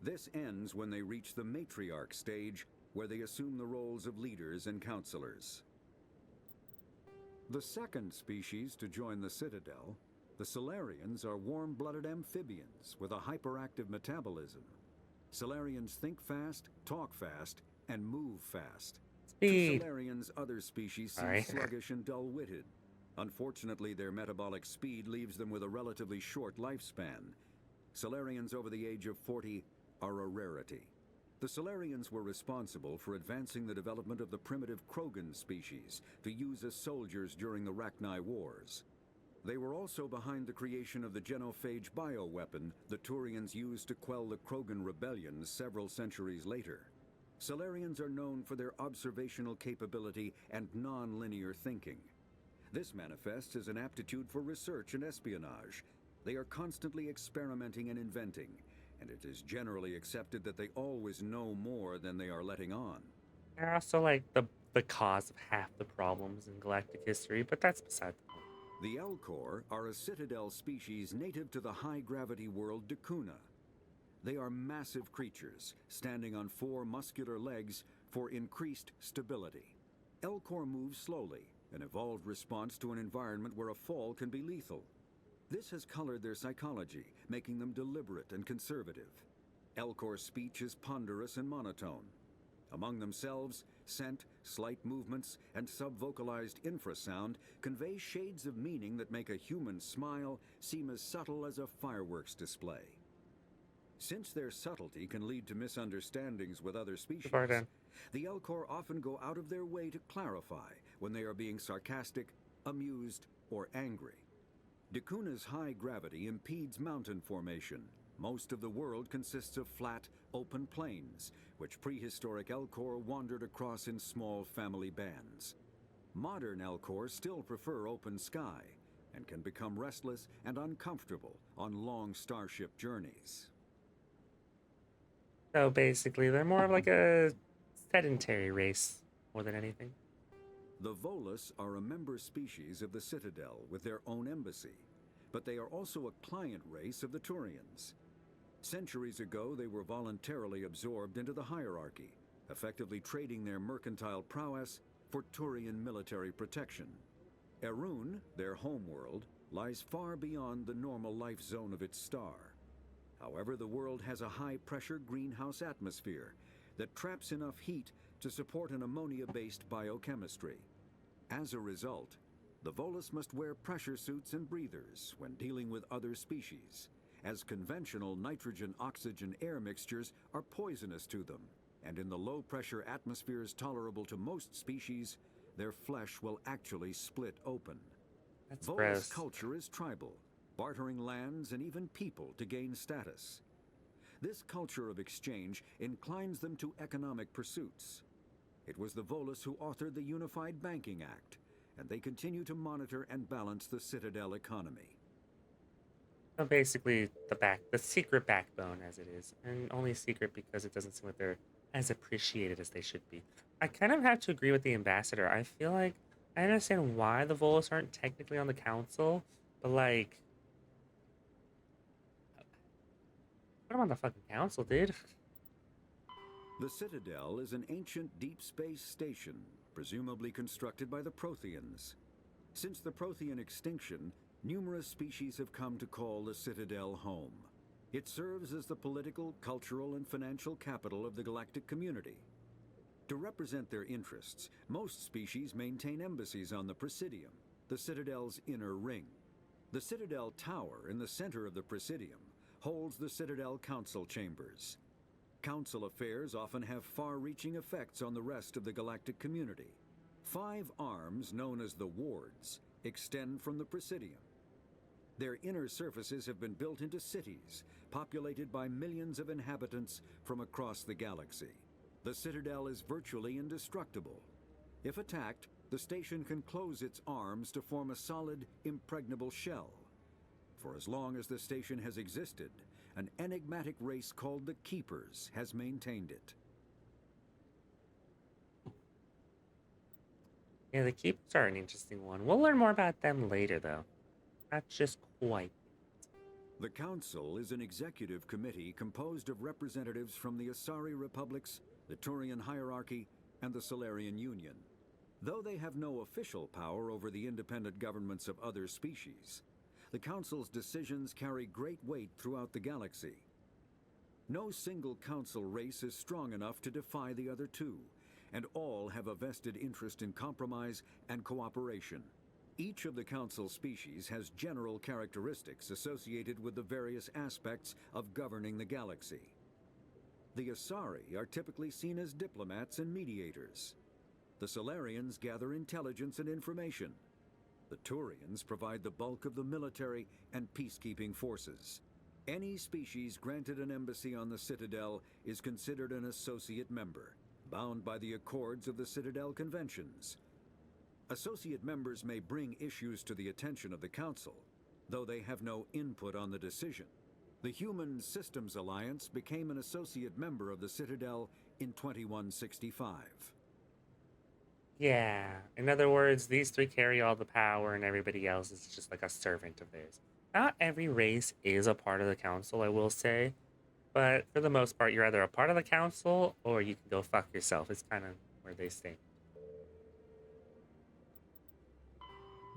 This ends when they reach the matriarch stage, where they assume the roles of leaders and counselors. The second species to join the Citadel, the Solarians, are warm-blooded amphibians with a hyperactive metabolism. Solarians think fast, talk fast, and move fast. Speed. To Solarians, other species seem sluggish and dull-witted. Unfortunately, their metabolic speed leaves them with a relatively short lifespan. Solarians over the age of 40 are a rarity. The Solarians were responsible for advancing the development of the primitive Krogan species to use as soldiers during the Rachni Wars. They were also behind the creation of the genophage bioweapon the Turians used to quell the Krogan rebellions several centuries later. Solarians are known for their observational capability and non-linear thinking. This manifests as an aptitude for research and espionage. They are constantly experimenting and inventing, and it is generally accepted that they always know more than they are letting on. They're also like the cause of half the problems in galactic history, but that's beside the point. The Elcor are a Citadel species native to the high-gravity world Dakuna. They are massive creatures, standing on 4 muscular legs for increased stability. Elcor move slowly, an evolved response to an environment where a fall can be lethal. This has colored their psychology, making them deliberate and conservative. Elcor speech is ponderous and monotone. Among themselves, scent, slight movements, and sub-vocalized infrasound convey shades of meaning that make a human smile seem as subtle as a fireworks display. Since their subtlety can lead to misunderstandings with other species, the Elcor often go out of their way to clarify when they are being sarcastic, amused, or angry. Dakuna's high gravity impedes mountain formation. Most of the world consists of flat, open plains, which prehistoric Elcor wandered across in small family bands. Modern Elcor still prefer open sky, and can become restless and uncomfortable on long starship journeys. So basically, they're more of like a sedentary race, more than anything. The Volus are a member species of the Citadel with their own embassy, but they are also a client race of the Turians. Centuries ago, they were voluntarily absorbed into the hierarchy, effectively trading their mercantile prowess for Turian military protection. Erun, their homeworld, lies far beyond the normal life zone of its star. However, the world has a high-pressure greenhouse atmosphere that traps enough heat to support an ammonia-based biochemistry. As a result, The Volus must wear pressure suits and breathers when dealing with other species, as conventional nitrogen-oxygen-air mixtures are poisonous to them, and in the low-pressure atmospheres tolerable to most species, their flesh will actually split open. That's Volus gross. culture is tribal, bartering lands and even people to gain status. This culture of exchange inclines them to economic pursuits. It was the Volus who authored the Unified Banking Act, and they continue to monitor and balance the Citadel economy. So basically, the secret backbone, as it is, and only secret because it doesn't seem like they're as appreciated as they should be. I kind of have to agree with the ambassador. I feel like I understand why the Volus aren't technically on the council, but like, put them on the fucking council, dude. The Citadel is an ancient deep space station, presumably constructed by the Protheans. Since the Prothean extinction, numerous species have come to call the Citadel home. It serves as the political, cultural, and financial capital of the galactic community. To represent their interests, most species maintain embassies on the Presidium, the Citadel's inner ring. The Citadel Tower in the center of the Presidium holds the Citadel Council chambers. Council affairs often have far-reaching effects on the rest of the galactic community. 5 arms, known as the Wards, extend from the Presidium. Their inner surfaces have been built into cities, populated by millions of inhabitants from across the galaxy. The Citadel is virtually indestructible. If attacked, the station can close its arms to form a solid, impregnable shell. For as long as the station has existed, an enigmatic race called the Keepers has maintained it. Yeah, the Keepers are an interesting one. We'll learn more about them later, though. Not just quite. The Council is an executive committee composed of representatives from the Asari Republics, the Turian Hierarchy, and the Solarian Union. Though they have no official power over the independent governments of other species, the Council's decisions carry great weight throughout the galaxy. No single Council race is strong enough to defy the other two, and all have a vested interest in compromise and cooperation. Each of the Council species has general characteristics associated with the various aspects of governing the galaxy. The Asari are typically seen as diplomats and mediators. The Solarians gather intelligence and information. The Turians provide the bulk of the military and peacekeeping forces. Any species granted an embassy on the Citadel is considered an associate member, bound by the accords of the Citadel Conventions. Associate members may bring issues to the attention of the Council, though they have no input on the decision. The Human Systems Alliance became an associate member of the Citadel in 2165. Yeah, in other words, these 3 carry all the power and everybody else is just like a servant of theirs. Not every race is a part of the council, I will say, but for the most part, you're either a part of the council or you can go fuck yourself. It's kind of where they stay.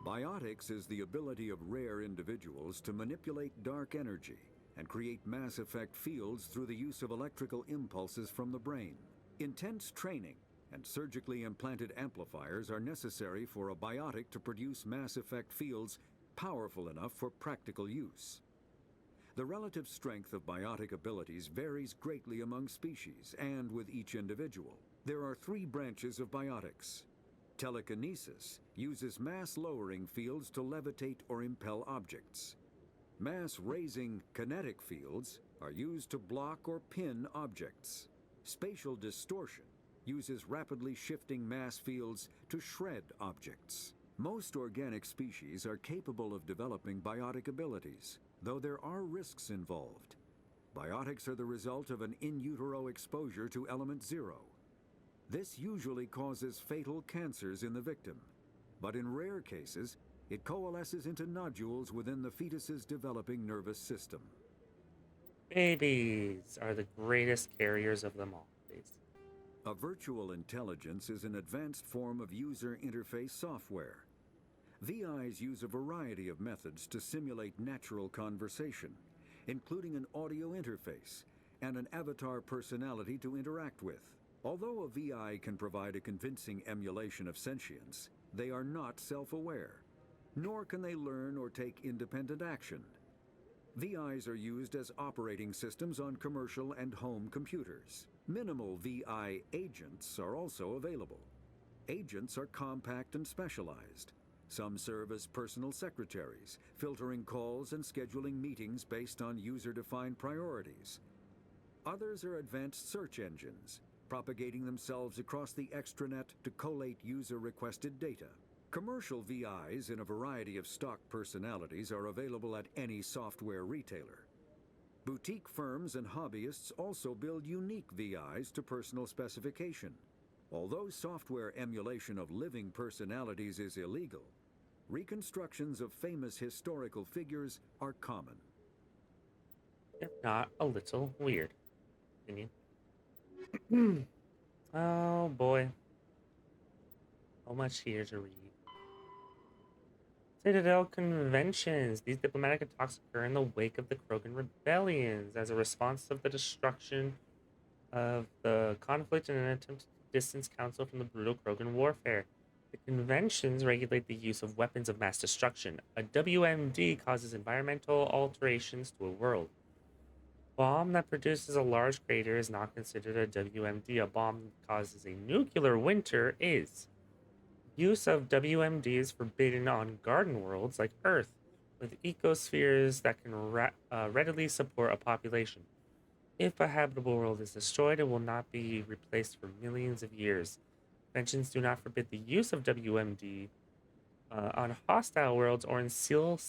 Biotics is the ability of rare individuals to manipulate dark energy and create mass effect fields through the use of electrical impulses from the brain. Intense training and surgically implanted amplifiers are necessary for a biotic to produce mass effect fields powerful enough for practical use. The relative strength of biotic abilities varies greatly among species and with each individual. There are 3 branches of biotics. Telekinesis uses mass-lowering fields to levitate or impel objects. Mass-raising kinetic fields are used to block or pin objects. Spatial distortion uses rapidly shifting mass fields to shred objects. Most organic species are capable of developing biotic abilities, though there are risks involved. Biotics are the result of an in utero exposure to element 0. This usually causes fatal cancers in the victim, but in rare cases, it coalesces into nodules within the fetus's developing nervous system. Babies are the greatest carriers of them all. A virtual intelligence is an advanced form of user interface software. VIs use a variety of methods to simulate natural conversation, including an audio interface and an avatar personality to interact with. Although a VI can provide a convincing emulation of sentience, they are not self-aware nor can they learn or take independent action. VIs are used as operating systems on commercial and home computers. Minimal VI agents are also available. Agents are compact and specialized. Some serve as personal secretaries, filtering calls and scheduling meetings based on user-defined priorities. Others are advanced search engines, propagating themselves across the extranet to collate user-requested data. Commercial VIs in a variety of stock personalities are available at any software retailer. Boutique firms and hobbyists also build unique VIs to personal specification. Although software emulation of living personalities is illegal, reconstructions of famous historical figures are common. If not a little weird. Continue. Oh boy. So much here to read. Citadel conventions. These diplomatic talks occur in the wake of the Krogan rebellions as a response of the destruction of the conflict and an attempt to distance Council from the brutal Krogan warfare. The conventions regulate the use of weapons of mass destruction. A WMD causes environmental alterations to a world. Bomb that produces a large crater is not considered a WMD. A bomb that causes a nuclear winter is. Use of WMD is forbidden on garden worlds like Earth, with ecospheres that can readily support a population. If a habitable world is destroyed, it will not be replaced for millions of years. Conventions do not forbid the use of WMD on hostile worlds or in sealed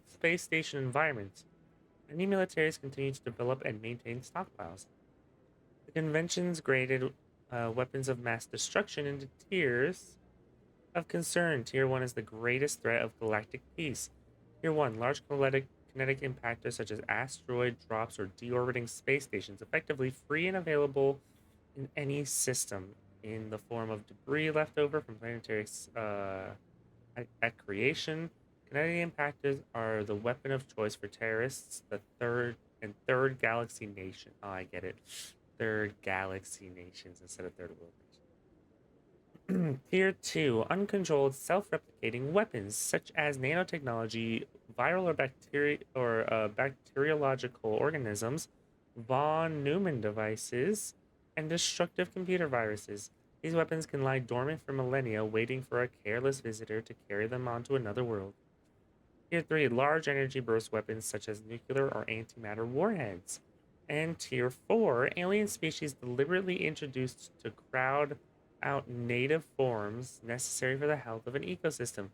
space station environments. Many militaries continue to develop and maintain stockpiles. The conventions graded weapons of mass destruction into tiers of concern. Tier 1 is the greatest threat of galactic peace. Tier 1, large kinetic impactors such as asteroid drops or deorbiting space stations, effectively free and available in any system in the form of debris left over from planetary at creation. Kinetic impactors are the weapon of choice for terrorists, the third galaxy nation. Oh, I get it. Third galaxy nations instead of third world nations. Tier 2, uncontrolled self-replicating weapons such as nanotechnology, viral or bacteriological organisms, von Neumann devices, and destructive computer viruses. These weapons can lie dormant for millennia, waiting for a careless visitor to carry them onto another world. Tier 3, large energy burst weapons such as nuclear or antimatter warheads. And Tier 4, alien species deliberately introduced to crowd out native forms necessary for the health of an ecosystem.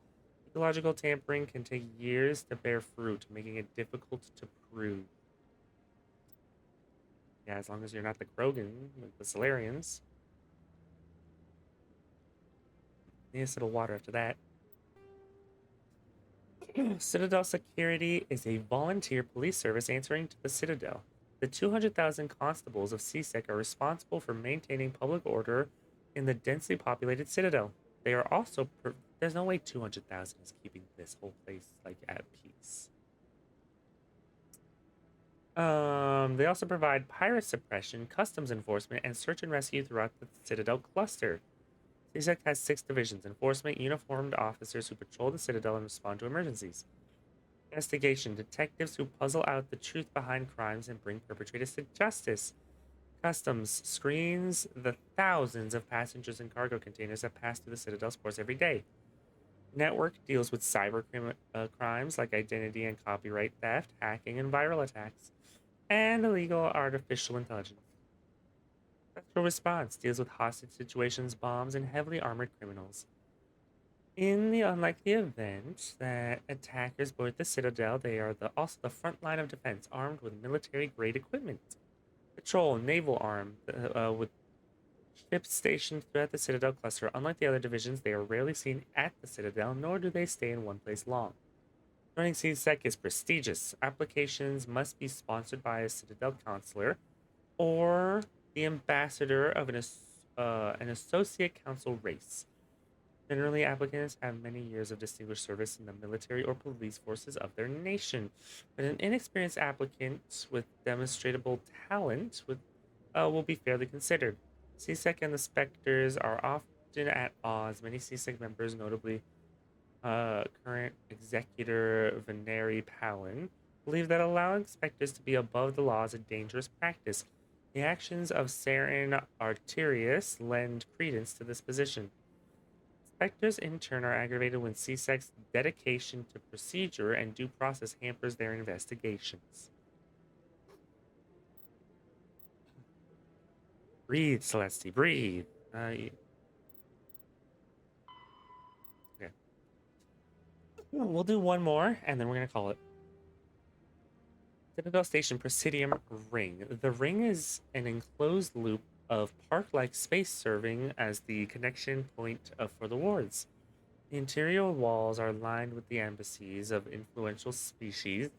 Ecological tampering can take years to bear fruit, making it difficult to prove. Yeah, as long as you're not the Krogan, like the Solarians. Need a sip of water after that. Citadel Security is a volunteer police service answering to the Citadel. The 200,000 constables of CSEC are responsible for maintaining public order in the densely populated Citadel. They are also... There's no way 200,000 is keeping this whole place, like, at peace. They also provide pirate suppression, customs enforcement, and search and rescue throughout the Citadel cluster. CSEC has 6 divisions: enforcement, uniformed officers who patrol the Citadel and respond to emergencies; investigation, detectives who puzzle out the truth behind crimes and bring perpetrators to justice; customs, screens the thousands of passengers and cargo containers that pass through the Citadel's ports every day; network deals with cyber crimes like identity and copyright theft, hacking, and viral attacks; and illegal artificial intelligence. Special response deals with hostage situations, bombs, and heavily armored criminals. In the unlikely event that attackers board the Citadel, they are also the front line of defense, armed with military-grade equipment. Patrol, naval arm, with ships stationed throughout the Citadel cluster. Unlike the other divisions, they are rarely seen at the Citadel, nor do they stay in one place long. Joining CSEC is prestigious. Applications must be sponsored by a Citadel counselor or the ambassador of an associate council race. Generally, applicants have many years of distinguished service in the military or police forces of their nation, but an inexperienced applicant with demonstrable talent will be fairly considered. CSEC and the Spectres are often at odds. Many CSEC members, notably current executor Veneri Palin, believe that allowing specters to be above the law is a dangerous practice. The actions of Saren Arterius lend credence to this position. Specters, in turn, are aggravated when CSEC's dedication to procedure and due process hampers their investigations. Breathe, Celeste, breathe. Okay. We'll do one more, and then we're going to call it. Citadel Station Presidium Ring. The ring is an enclosed loop of park-like space serving as the connection point for the wards. The interior walls are lined with the embassies of influential species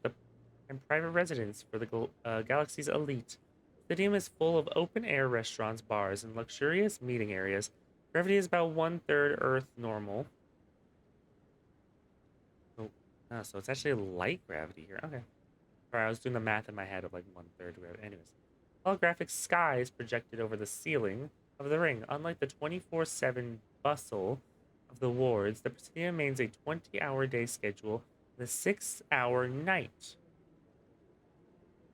and private residence for the galaxy's elite. The stadium is full of open-air restaurants, bars, and luxurious meeting areas. Gravity is about 1/3 Earth normal. So it's actually light gravity here. Okay. Sorry, I was doing the math in my head of like 1/3 gravity. Anyways. Holographic sky is projected over the ceiling of the ring. Unlike the 24/7 bustle of the wards, the Presidium maintains a 20-hour day schedule and a 6-hour night,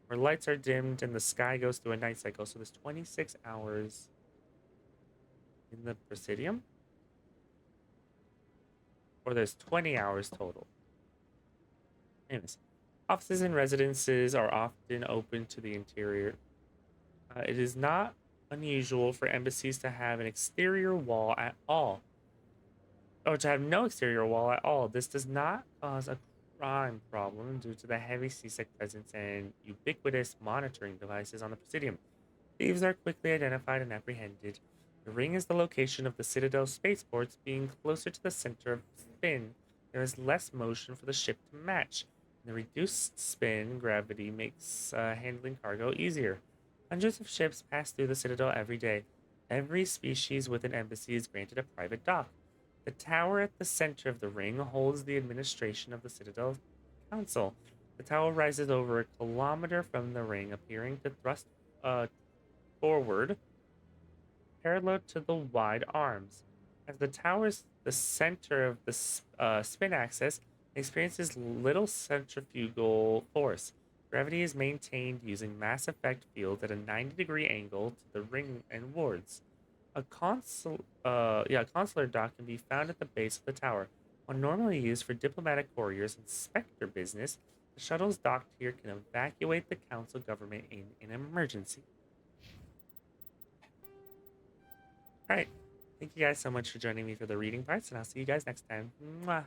where lights are dimmed and the sky goes through a night cycle. So there's 26 hours in the Presidium? Or there's 20 hours total. Anyways, offices and residences are often open to the interior. It is not unusual for embassies to have an exterior wall at all, or to have no exterior wall at all. This does not cause a crime problem due to the heavy CSEC presence and ubiquitous monitoring devices on the Presidium. Thieves are quickly identified and apprehended. The ring is the location of the Citadel spaceports. Being closer to the center of spin, there is less motion for the ship to match. The reduced spin gravity makes handling cargo easier. Hundreds of ships pass through the Citadel every day. Every species with an embassy is granted a private dock. The tower at the center of the ring holds the administration of the Citadel Council. The tower rises over a kilometer from the ring, appearing to thrust forward, parallel to the wide arms. As the tower is the center of the spin axis, it experiences little centrifugal force. Gravity is maintained using mass effect fields at a 90-degree angle to the ring and wards. A consular dock can be found at the base of the tower. While normally used for diplomatic couriers and specter business, the shuttles docked here can evacuate the council government in an emergency. Alright, thank you guys so much for joining me for the reading parts, and I'll see you guys next time. Mwah.